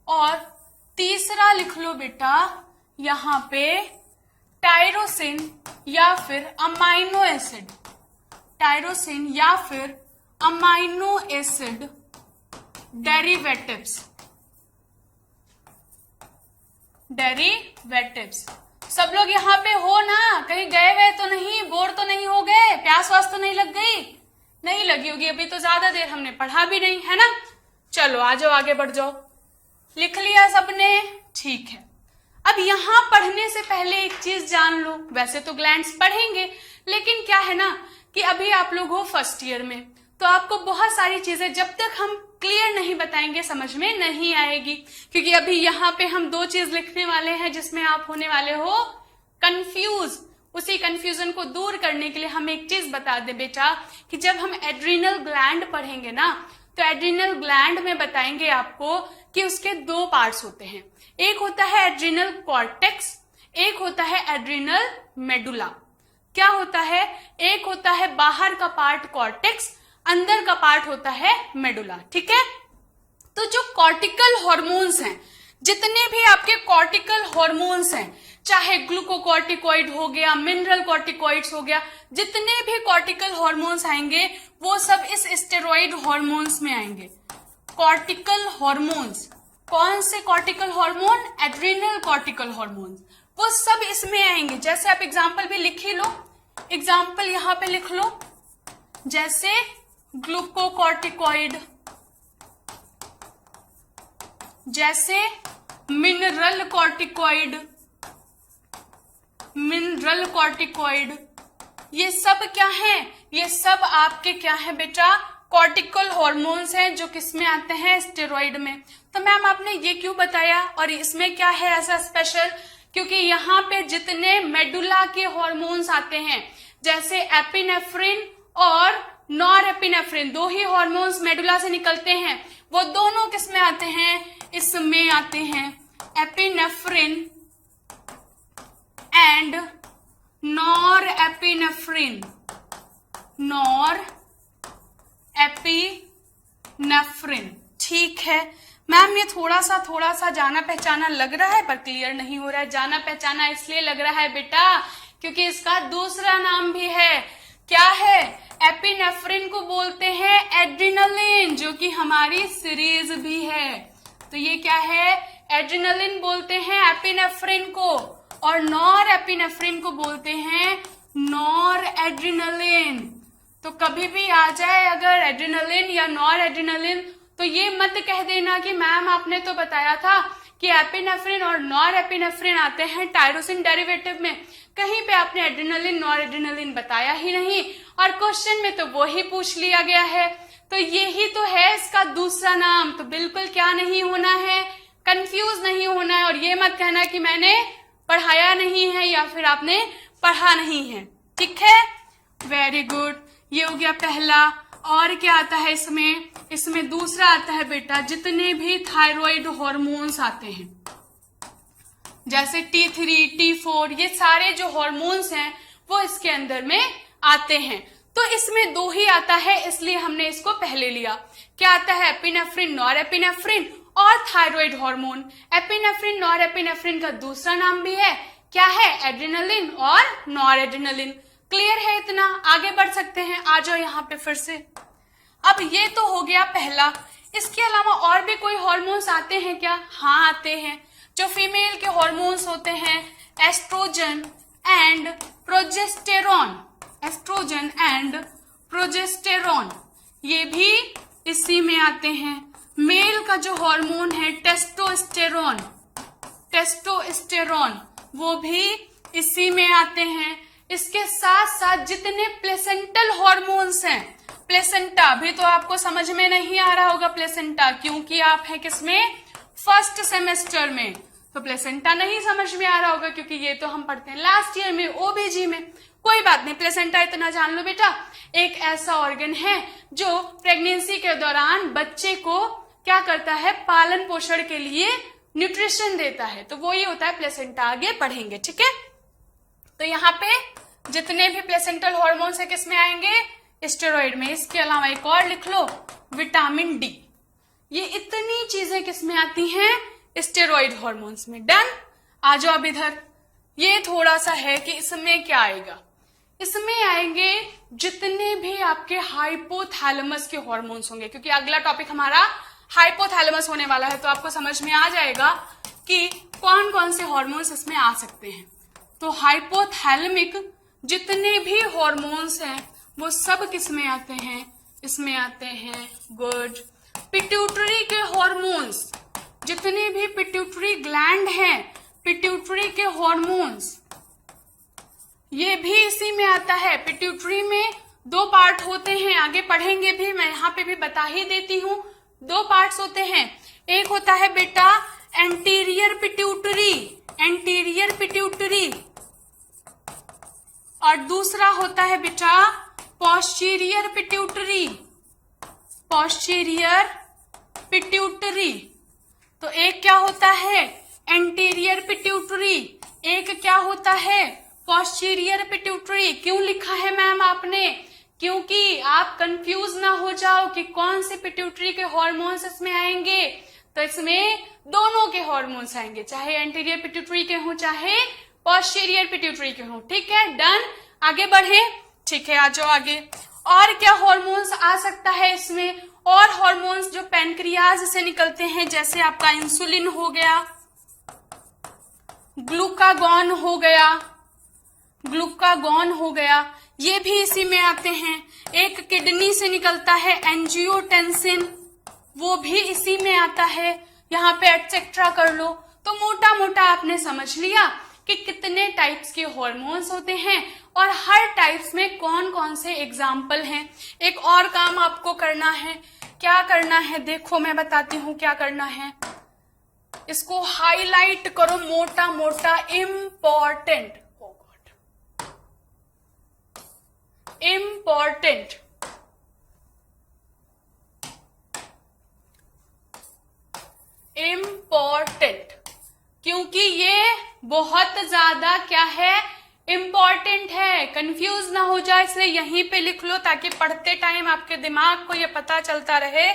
और तीसरा लिख लो बेटा यहां पे टायरोसिन या फिर अमाइनो एसिड। टायरोसिन या फिर अमाइनो एसिड डेरिवेटिव्स। डेरिवेटिव्स। सब लोग यहाँ पे हो ना? कहीं गए हुए तो नहीं? बोर तो नहीं हो गए? प्यास वास तो नहीं लग गई? नहीं लगी होगी, अभी तो ज्यादा देर हमने पढ़ा भी नहीं है ना। चलो आ जाओ, आगे बढ़ जाओ। लिख लिया सबने? ठीक है। अब यहाँ पढ़ने से पहले एक चीज जान लो। वैसे तो ग्लैंड्स पढ़ेंगे, लेकिन क्या है ना कि अभी आप लोग हो फर्स्ट ईयर में, तो आपको बहुत सारी चीजें जब तक हम क्लियर नहीं बताएंगे समझ में नहीं आएगी। क्योंकि अभी यहाँ पे हम 2 चीज लिखने वाले हैं जिसमें आप होने वाले हो कंफ्यूज। उसी कंफ्यूजन को दूर करने के लिए हम एक चीज बता दे बेटा कि जब हम एड्रिनल ग्लैंड पढ़ेंगे ना, तो एड्रिनल ग्लैंड में बताएंगे आपको कि उसके 2 पार्ट्स होते हैं। एक होता है एड्रिनल कॉर्टेक्स, एक होता है एड्रिनल मेडुला। क्या होता है? एक होता है बाहर का पार्ट कॉर्टेक्स, अंदर का पार्ट होता है मेडुला। ठीक है। तो जो कॉर्टिकल हॉर्मोन्स हैं, जितने भी आपके कॉर्टिकल हॉर्मोन्स हैं, चाहे ग्लूकोकॉर्टिकॉइड हो गया, मिनरल कॉर्टिकॉइड्स हो गया, जितने भी कॉर्टिकल हॉर्मोन्स आएंगे वो सब इस स्टेरॉइड हॉर्मोन्स में आएंगे। Cortical hormones. कौन से cortical hormone? Adrenal cortical hormone. वो सब इसमें आएंगे। जैसे आप एग्जाम्पल भी लिख ही लो, एग्जाम्पल यहां पे लिख लो, जैसे ग्लूकोकॉर्टिकॉइड, जैसे मिनरल कॉर्टिकॉइड। मिनरल कॉर्टिकॉइड ये सब क्या है? ये सब आपके क्या है बेटा? कॉर्टिकल हॉर्मोन्स हैं जो किसमें आते हैं? स्टेरॉइड में। तो मैम आपने ये क्यों बताया और इसमें क्या है ऐसा स्पेशल? क्योंकि यहाँ पे जितने मेडुला के हॉर्मोन्स आते हैं, जैसे एपिनेफ्रिन और नॉरएपिनेफ्रिन, 2 ही हॉर्मोन्स मेडुला से निकलते हैं, वो दोनों किसमें आते हैं? इसमें आते हैं। Epinephrine and norepinephrine. नॉरएपिनेफ्रिन। ठीक है मैम, ये थोड़ा सा जाना पहचाना लग रहा है पर क्लियर नहीं हो रहा है। जाना पहचाना इसलिए लग रहा है बेटा क्योंकि इसका दूसरा नाम भी है। क्या है? एपिनेफ्रिन को बोलते हैं एड्रिनलिन, जो कि हमारी सीरीज भी है। तो ये क्या है, एड्रेनालिन बोलते हैं एपिनेफ्रिन को, और नॉर एपिनेफ्रिन को बोलते हैं नॉर एड्रेनालिन। तो कभी भी आ जाए अगर एड्रेनालिन या नॉर एड्रेनालिन, तो ये मत कह देना कि मैम आपने तो बताया था कि एपिनेफ्रिन और नॉर एपिनेफ्रिन आते हैं टायरोसिन डेरिवेटिव में, कहीं पे आपने एड्रेनालिन नॉर एड्रेनालिन बताया ही नहीं, और क्वेश्चन में तो वो ही पूछ लिया गया है। तो यही तो है इसका दूसरा नाम। तो बिल्कुल क्या नहीं होना है, कंफ्यूज नहीं होना है, और ये मत कहना कि मैंने पढ़ाया नहीं है या फिर आपने पढ़ा नहीं है। ठीक है, वेरी गुड। ये हो गया पहला। और क्या आता है इसमें, इसमें दूसरा आता है बेटा, जितने भी थायराइड हार्मोन्स आते हैं जैसे T3, T4, ये सारे जो हार्मोन्स हैं वो इसके अंदर में आते हैं। तो इसमें दो ही आता है, इसलिए हमने इसको पहले लिया। क्या आता है, एपिनेफ्रिन, नॉर एपिनेफ्रिन और thyroid hormone. Epinephrine nor epinephrine का दूसरा नाम भी है, क्या है, एड्रेनालिन और नॉर एड्रेनालिन। क्लियर है इतना, आगे बढ़ सकते हैं। आ जाओ यहाँ पे फिर से। अब ये तो हो गया पहला। इसके अलावा और भी कोई हार्मोन्स आते हैं क्या? हाँ आते हैं। जो फीमेल के हार्मोन्स होते हैं, estrogen and progesterone, estrogen and progesterone, ये भी इसी में आते हैं। मेल का जो हार्मोन है टेस्टोस्टेरॉन, टेस्टोस्टेरॉन, वो भी इसी में आते हैं। इसके साथ साथ जितने प्लेसेंटल हार्मोन्स हैं, प्लेसेंटा भी तो आपको समझ में नहीं आ रहा होगा प्लेसेंटा, क्योंकि आप हैं किसमें, फर्स्ट सेमेस्टर में, तो प्लेसेंटा नहीं समझ में आ रहा होगा क्योंकि ये तो हम पढ़ते हैं लास्ट ईयर में ओबीजी में। कोई बात नहीं, प्लेसेंटा इतना जान लो बेटा, एक ऐसा ऑर्गन है जो प्रेगनेंसी के दौरान बच्चे को क्या करता है, पालन पोषण के लिए न्यूट्रिशन देता है, तो वो ये होता है प्लेसेंटा। आगे पढ़ेंगे, ठीक है। तो यहाँ पे जितने भी प्लेसेंटल हॉर्मोन्स है किसमें आएंगे, स्टेरॉइड में। इसके अलावा एक और लिख लो, विटामिन डी। ये इतनी चीजें किसमें आती हैं, स्टेरॉइड हॉर्मोन्स में। डन। आ जाओ अब इधर। ये थोड़ा सा है कि इसमें क्या आएगा, इसमें आएंगे जितने भी आपके हाइपोथैलेमस के हॉर्मोन्स होंगे, क्योंकि अगला टॉपिक हमारा हाइपोथैलेमस होने वाला है, तो आपको समझ में आ जाएगा कि कौन कौन से हॉर्मोन्स इसमें आ सकते हैं। तो हाइपोथैलेमिक जितने भी हॉर्मोन्स हैं वो सब किसमें आते हैं, इसमें आते हैं। गुड। पिट्यूटरी के हॉर्मोन्स, जितने भी पिट्यूटरी ग्लैंड हैं, पिट्यूटरी के हॉर्मोन्स, ये भी इसी में आता है। पिट्यूटरी में दो पार्ट होते हैं, आगे पढ़ेंगे भी, मैं यहाँ पे भी बता ही देती हूँ। दो पार्ट्स होते हैं, एक होता है बेटा एंटीरियर पिट्यूटरी, एंटीरियर पिट्यूटरी, और दूसरा होता है बेटा पोस्टीरियर पिट्यूटरी, पोस्टीरियर पिट्यूटरी। तो एक क्या होता है एंटीरियर पिट्यूटरी, एक क्या होता है पोस्टीरियर पिट्यूटरी। क्यों लिखा है मैम आपने, क्योंकि आप कंफ्यूज ना हो जाओ कि कौन से पिट्यूटरी के हॉर्मोन्स इसमें आएंगे। तो इसमें दोनों के हॉर्मोन्स आएंगे, चाहे एंटीरियर पिट्यूटरी के हों चाहे पोस्टीरियर पिट्यूटरी के हों। ठीक है, डन। आगे बढ़े, ठीक है, आ जाओ आगे। और क्या हॉर्मोन्स आ सकता है इसमें, और हॉर्मोन्स जो पैनक्रियाज से निकलते हैं, जैसे आपका इंसुलिन हो गया, ग्लूकागॉन हो गया, ग्लूकागॉन हो गया, ये भी इसी में आते हैं। एक किडनी से निकलता है एंजियोटेंसिन, वो भी इसी में आता है। यहाँ पे एटसेट्रा कर लो। तो मोटा मोटा आपने समझ लिया कि कितने टाइप्स के हॉर्मोन्स होते हैं और हर टाइप्स में कौन कौन से एग्जाम्पल हैं। एक और काम आपको करना है, क्या करना है देखो मैं बताती हूँ क्या करना है। इसको हाईलाइट करो मोटा मोटा, इम्पोर्टेंट, ओ गॉड, इम्पोर्टेंट, इम्पोर्टेंट, क्योंकि ये बहुत ज्यादा क्या है, इम्पोर्टेंट है। कंफ्यूज ना हो जाए, इसलिए यहीं पे लिख लो ताकि पढ़ते टाइम आपके दिमाग को ये पता चलता रहे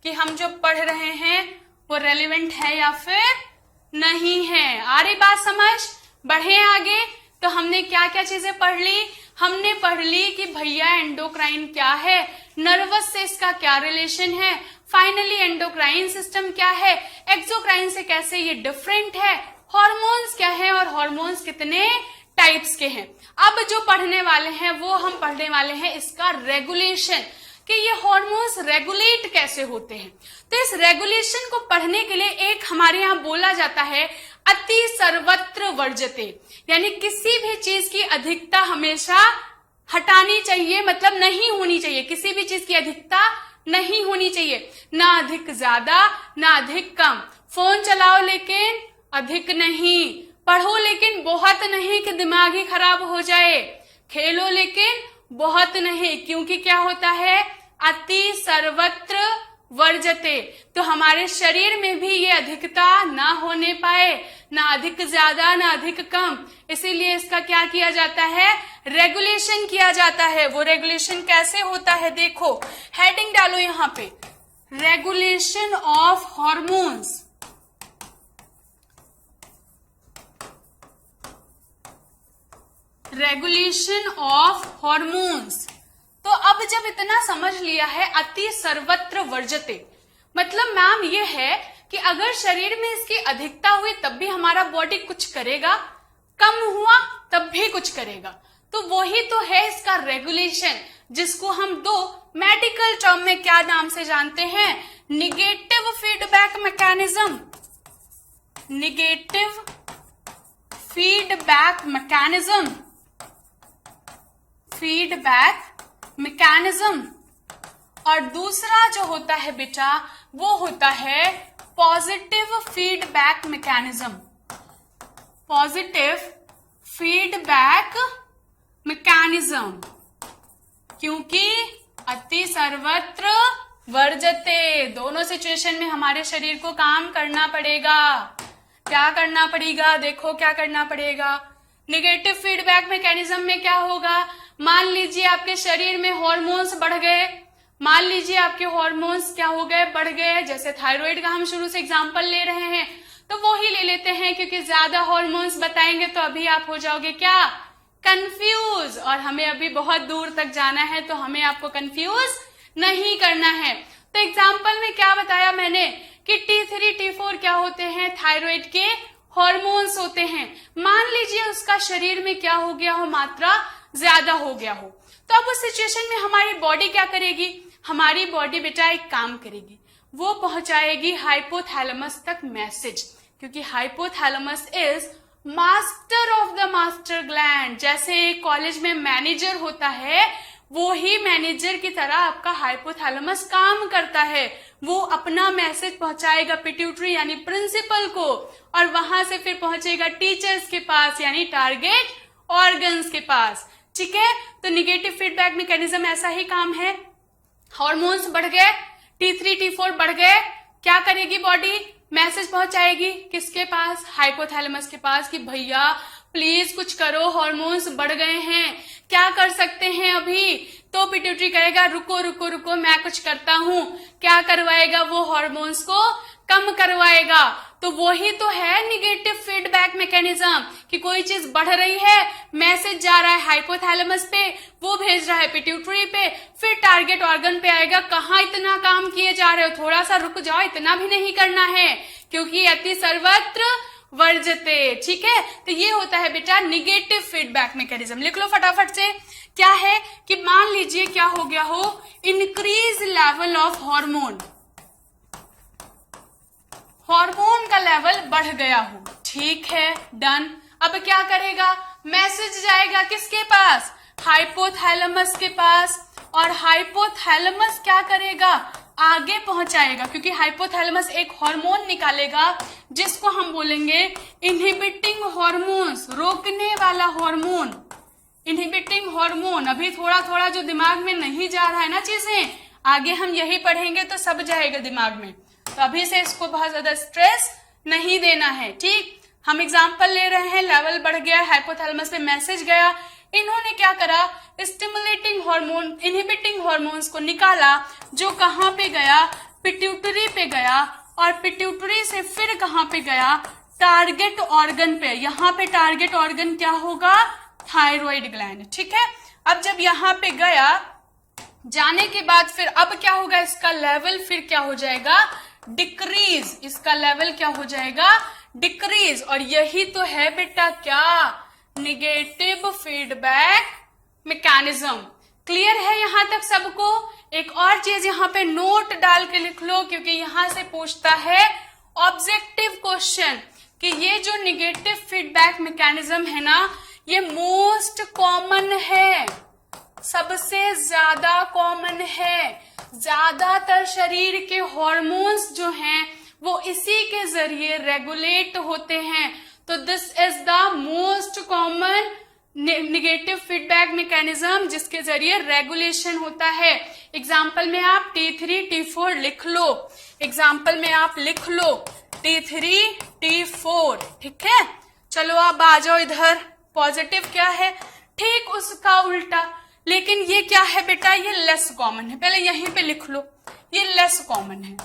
कि हम जो पढ़ रहे हैं वो रेलिवेंट है या फिर नहीं है। आ रही बात समझ? बढ़े आगे। तो हमने क्या क्या चीजें पढ़ ली, हमने पढ़ ली कि भैया एंडोक्राइन क्या है, नर्वस से इसका क्या रिलेशन है, फाइनली एंडोक्राइन सिस्टम क्या है, एक्सोक्राइन से कैसे ये डिफरेंट है, हॉर्मोन्स क्या है और हॉर्मोन्स कितने टाइप्स के हैं। अब जो पढ़ने वाले हैं वो हम पढ़ने वाले हैं इसका रेगुलेशन, कि ये हॉर्मोन्स रेगुलेट कैसे होते हैं। तो इस रेगुलेशन को पढ़ने के लिए एक हमारे यहाँ बोला जाता है अति सर्वत्र वर्जते, यानी किसी भी चीज की अधिकता हमेशा हटानी चाहिए, मतलब नहीं होनी चाहिए, किसी भी चीज की अधिकता नहीं होनी चाहिए, ना अधिक ज्यादा ना अधिक कम। फोन चलाओ लेकिन अधिक नहीं, पढ़ो लेकिन बहुत नहीं कि दिमाग ही खराब हो जाए, खेलो लेकिन बहुत नहीं, क्योंकि क्या होता है अति सर्वत्र वर्जते। तो हमारे शरीर में भी ये अधिकता ना होने पाए, ना अधिक ज्यादा ना अधिक कम, इसीलिए इसका क्या किया जाता है, रेगुलेशन किया जाता है। वो रेगुलेशन कैसे होता है देखो, हेडिंग डालो यहां पे, regulation of hormones. Regulation of hormones. तो अब जब इतना समझ लिया है अति सर्वत्र वर्जते, मतलब मैम ये है कि अगर शरीर में इसकी अधिकता हुई तब भी हमारा बॉडी कुछ करेगा, कम हुआ तब भी कुछ करेगा, तो वही तो है इसका रेगुलेशन, जिसको हम दो मेडिकल टर्म में क्या नाम से जानते हैं, negative feedback mechanism. Negative feedback mechanism, feedback mechanism. और दूसरा जो होता है बेटा वो होता है positive feedback mechanism. Positive feedback mechanism, क्योंकि अति सर्वत्र वर्जते, दोनों सिचुएशन में हमारे शरीर को काम करना पड़ेगा। क्या करना पड़ेगा, देखो क्या करना पड़ेगा। निगेटिव फीडबैक मैकेनिज्म में क्या होगा, मान लीजिए आपके शरीर में हार्मोन्स बढ़ गए, मान लीजिए आपके हार्मोन्स क्या हो गए, बढ़ गए, जैसे थायराइड का हम शुरू से एग्जांपल ले रहे हैं तो वो ही ले लेते हैं, क्योंकि ज्यादा हार्मोन्स बताएंगे तो अभी आप हो जाओगे क्या, कंफ्यूज, और हमें अभी बहुत दूर तक जाना है तो हमें आपको कंफ्यूज नहीं करना है। तो एग्जांपल में क्या बताया मैंने कि T3 T4 क्या होते हैं, थायराइड के हार्मोन्स होते हैं। मान लीजिए उसका शरीर में क्या हो गया हो, मात्रा ज्यादा हो गया हो, तो अब उस सिचुएशन में हमारी बॉडी क्या करेगी, हमारी बॉडी बेटा एक काम करेगी, वो पहुंचाएगी हाइपोथैलेमस तक मैसेज, क्योंकि hypothalamus is master of the master gland. जैसे एक कॉलेज में मैनेजर होता है, वो ही मैनेजर की तरह आपका हाइपोथैलेमस काम करता है, वो अपना मैसेज पहुंचाएगा पिट्यूटरी यानी प्रिंसिपल को, और वहां से फिर पहुंचेगा टीचर्स के पास यानी टारगेट ऑर्गन्स के पास। ठीक है, तो निगेटिव फीडबैक मैकेनिज्म ऐसा ही काम है। हार्मोन्स बढ़ गए, T3 T4 बढ़ गए, क्या करेगी बॉडी, मैसेज पहुंचाएगी किसके पास, हाइपोथैलेमस के पास, कि भैया प्लीज कुछ करो, हार्मोन्स बढ़ गए हैं, क्या कर सकते हैं अभी। तो पिट्यूटरी कहेगा रुको रुको रुको मैं कुछ करता हूं, क्या करवाएगा, वो हार्मोन्स को कम करवाएगा। तो वही तो है निगेटिव फीडबैक मैकेनिज्म, कि कोई चीज बढ़ रही है, मैसेज जा रहा है हाइपोथैलेमस पे, वो भेज रहा है पिट्यूटरी पे, फिर टारगेट ऑर्गन पे आएगा, कहाँ इतना काम किए जा रहे हो, थोड़ा सा रुक जाओ, इतना भी नहीं करना है, क्योंकि अति सर्वत्र वर्जते। ठीक है, तो ये होता है बेटा निगेटिव फीडबैक मैकेनिज्म। लिख लो फटाफट से, क्या है कि मान लीजिए क्या हो गया हो, increase level of hormone, hormone का लेवल बढ़ गया हो। ठीक है, डन। अब क्या करेगा, मैसेज जाएगा किसके पास, हाइपोथैलेमस के पास, और हाइपोथैलेमस क्या करेगा, आगे पहुंचाएगा, क्योंकि हाइपोथैलेमस एक हार्मोन निकालेगा जिसको हम बोलेंगे इनहिबिटिंग हार्मोन्स, रोकने वाला हार्मोन, इनहिबिटिंग हार्मोन। अभी थोड़ा थोड़ा जो दिमाग में नहीं जा रहा है ना चीजें, आगे हम यही पढ़ेंगे तो सब जाएगा दिमाग में, तो अभी से इसको बहुत ज्यादा स्ट्रेस नहीं देना है। ठीक, हम एग्जाम्पल ले रहे हैं, लेवल बढ़ गया, हाइपोथैलेमस पे मैसेज गया, इन्होंने क्या करा, स्टिमुलेटिंग हार्मोन, इनहिबिटिंग हार्मोन्स को निकाला, जो कहां पे गया, पिट्यूटरी पे गया, और पिट्यूटरी से फिर कहां पे गया, टारगेट ऑर्गन पे। यहाँ पे टारगेट ऑर्गन क्या होगा, थायराइड ग्लैंड। ठीक है, अब जब यहाँ पे गया जाने के बाद फिर अब क्या होगा, इसका लेवल फिर क्या हो जाएगा, डिक्रीज। इसका लेवल क्या हो जाएगा, डिक्रीज। और यही तो है बेटा क्या, निगेटिव फीडबैक मैकेनिज्म। क्लियर है यहां तक सबको? एक और चीज यहां पे नोट डाल के लिख लो, क्योंकि यहां से पूछता है ऑब्जेक्टिव क्वेश्चन कि ये जो निगेटिव फीडबैक मैकेनिज्म है ना, ये मोस्ट कॉमन है, सबसे ज्यादा कॉमन है। ज्यादातर शरीर के हॉर्मोन्स जो हैं वो इसी के जरिए रेगुलेट होते हैं। तो this is the most common negative feedback mechanism जिसके जरिए रेगुलेशन होता है। एग्जाम्पल में आप T3 T4 लिख लो, एग्जाम्पल में आप लिख लो T3 T4, ठीक है। चलो आप आ जाओ इधर, पॉजिटिव क्या है, ठीक उसका उल्टा। लेकिन ये क्या है बेटा, ये लेस कॉमन है, पहले यहीं पे लिख लो, ये लेस कॉमन है।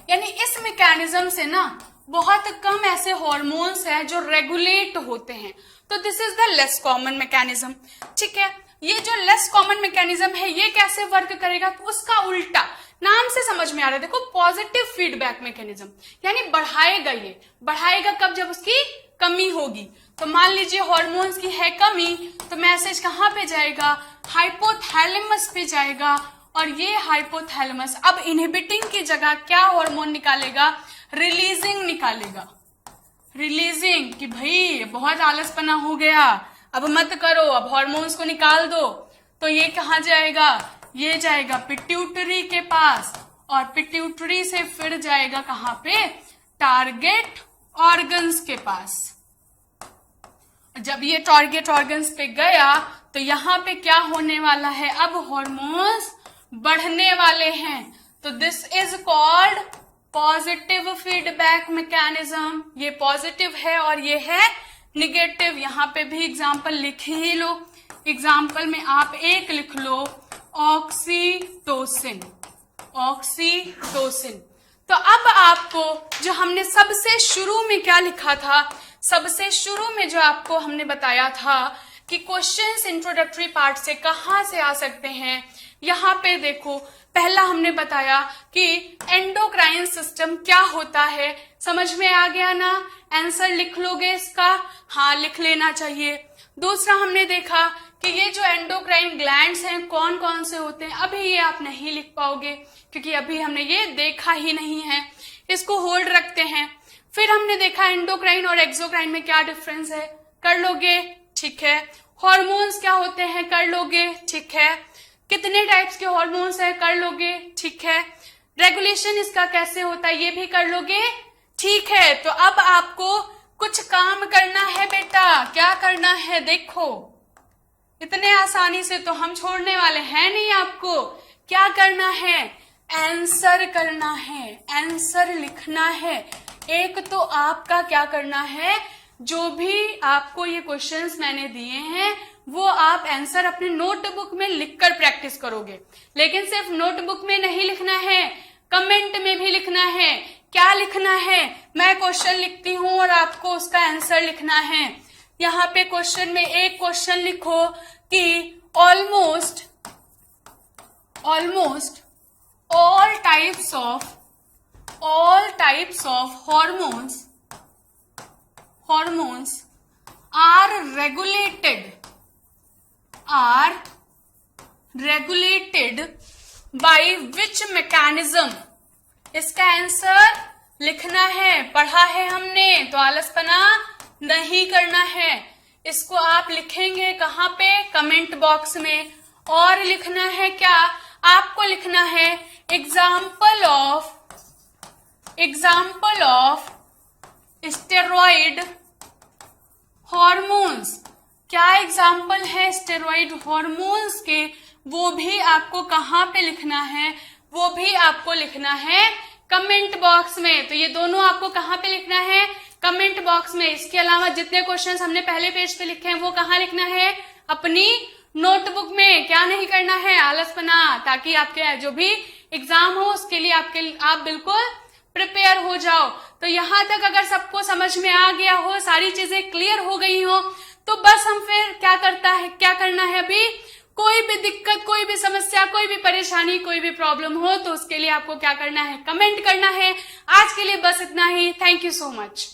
यानी इस मैकेनिज्म से ना बहुत कम ऐसे हॉर्मोन्स हैं जो रेगुलेट होते हैं। तो this is the less common mechanism, ठीक है। ये जो लेस कॉमन मैकेनिज्म है ये कैसे वर्क करेगा, तो उसका उल्टा। नाम से समझ में आ रहा है, देखो पॉजिटिव फीडबैक मैकेनिज्म, यानी बढ़ाएगा। ये बढ़ाएगा कब, जब उसकी कमी होगी। तो मान लीजिए हॉर्मोन्स की है कमी, तो मैसेज कहाँ पे जाएगा, हाइपोथैलेमस पे जाएगा। और ये हाइपोथैलेमस अब इनहिबिटिंग की जगह क्या हार्मोन निकालेगा, रिलीजिंग निकालेगा। रिलीजिंग कि भाई बहुत आलसपना हो गया, अब मत करो, अब हार्मोन्स को निकाल दो। तो ये कहाँ जाएगा, ये जाएगा पिट्यूटरी के पास, और पिट्यूटरी से फिर जाएगा कहाँ पे, टारगेट ऑर्गन्स के पास। जब ये टारगेट ऑर्गन्स पे गया तो यहाँ पे क्या होने वाला है, अब हार्मोन्स बढ़ने वाले हैं। तो this is called positive feedback mechanism. ये पॉजिटिव है और ये है निगेटिव। यहाँ पे भी एग्जाम्पल लिख ही लो, एग्जाम्पल में आप एक लिख लो, ऑक्सीटोसिन। ऑक्सीटोसिन। तो अब आपको जो हमने सबसे शुरू में क्या लिखा था, सबसे शुरू में जो आपको हमने बताया था कि क्वेश्चंस इंट्रोडक्टरी पार्ट से कहाँ से आ सकते हैं, यहाँ पे देखो पहला हमने बताया कि एंडोक्राइन सिस्टम क्या होता है। समझ में आ गया ना, आंसर लिख लोगे इसका, हाँ लिख लेना चाहिए। दूसरा हमने देखा कि ये जो एंडोक्राइन ग्लैंड्स हैं कौन कौन से होते हैं, अभी ये आप नहीं लिख पाओगे क्योंकि अभी हमने ये देखा ही नहीं है, इसको होल्ड रखते हैं। फिर हमने देखा एंडोक्राइन और एक्सोक्राइन में क्या डिफरेंस है, कर लोगे, ठीक है। हॉर्मोन्स क्या होते हैं, कर लोगे, ठीक है। कितने टाइप्स के हॉर्मोन्स है, कर लोगे, ठीक है। रेगुलेशन इसका कैसे होता है, ये भी कर लोगे, ठीक है। तो अब आपको कुछ काम करना है बेटा, क्या करना है, देखो इतने आसानी से तो हम छोड़ने वाले हैं नहीं आपको। क्या करना है, आंसर करना है, आंसर लिखना है। एक तो आपका क्या करना है, जो भी आपको ये क्वेश्चंस मैंने दिए हैं वो आप आंसर अपने नोटबुक में लिखकर प्रैक्टिस करोगे। लेकिन सिर्फ नोटबुक में नहीं लिखना है, कमेंट में भी लिखना है। क्या लिखना है, मैं क्वेश्चन लिखती हूं और आपको उसका आंसर लिखना है। यहाँ पे क्वेश्चन में एक क्वेश्चन लिखो कि almost all types of hormones are regulated by which mechanism। इसका आंसर लिखना है, पढ़ा है हमने तो आलसपना नहीं करना है। इसको आप लिखेंगे कहाँ पे, कमेंट बॉक्स में। और लिखना है क्या, आपको लिखना है एग्जाम्पल ऑफ स्टेरॉइड हॉर्मोन्स। क्या एग्जाम्पल है स्टेरॉइड हॉर्मोन्स के, वो भी आपको कहाँ पे लिखना है, वो भी आपको लिखना है कमेंट बॉक्स में। तो ये दोनों आपको कहाँ पे लिखना है, कमेंट बॉक्स में। इसके अलावा जितने क्वेश्चंस हमने पहले पेज पे लिखे हैं वो कहाँ लिखना है, अपनी नोटबुक में। क्या नहीं करना है, आलसपना, ताकि आपके जो भी एग्जाम हो उसके लिए आप बिल्कुल प्रिपेयर हो जाओ। तो यहाँ तक अगर सबको समझ में आ गया हो, सारी चीजें क्लियर हो गई हो, तो बस हम फिर क्या करना है अभी, कोई भी दिक्कत, कोई भी समस्या, कोई भी परेशानी, कोई भी प्रॉब्लम हो तो उसके लिए आपको क्या करना है, कमेंट करना है। आज के लिए बस इतना ही। Thank you so much.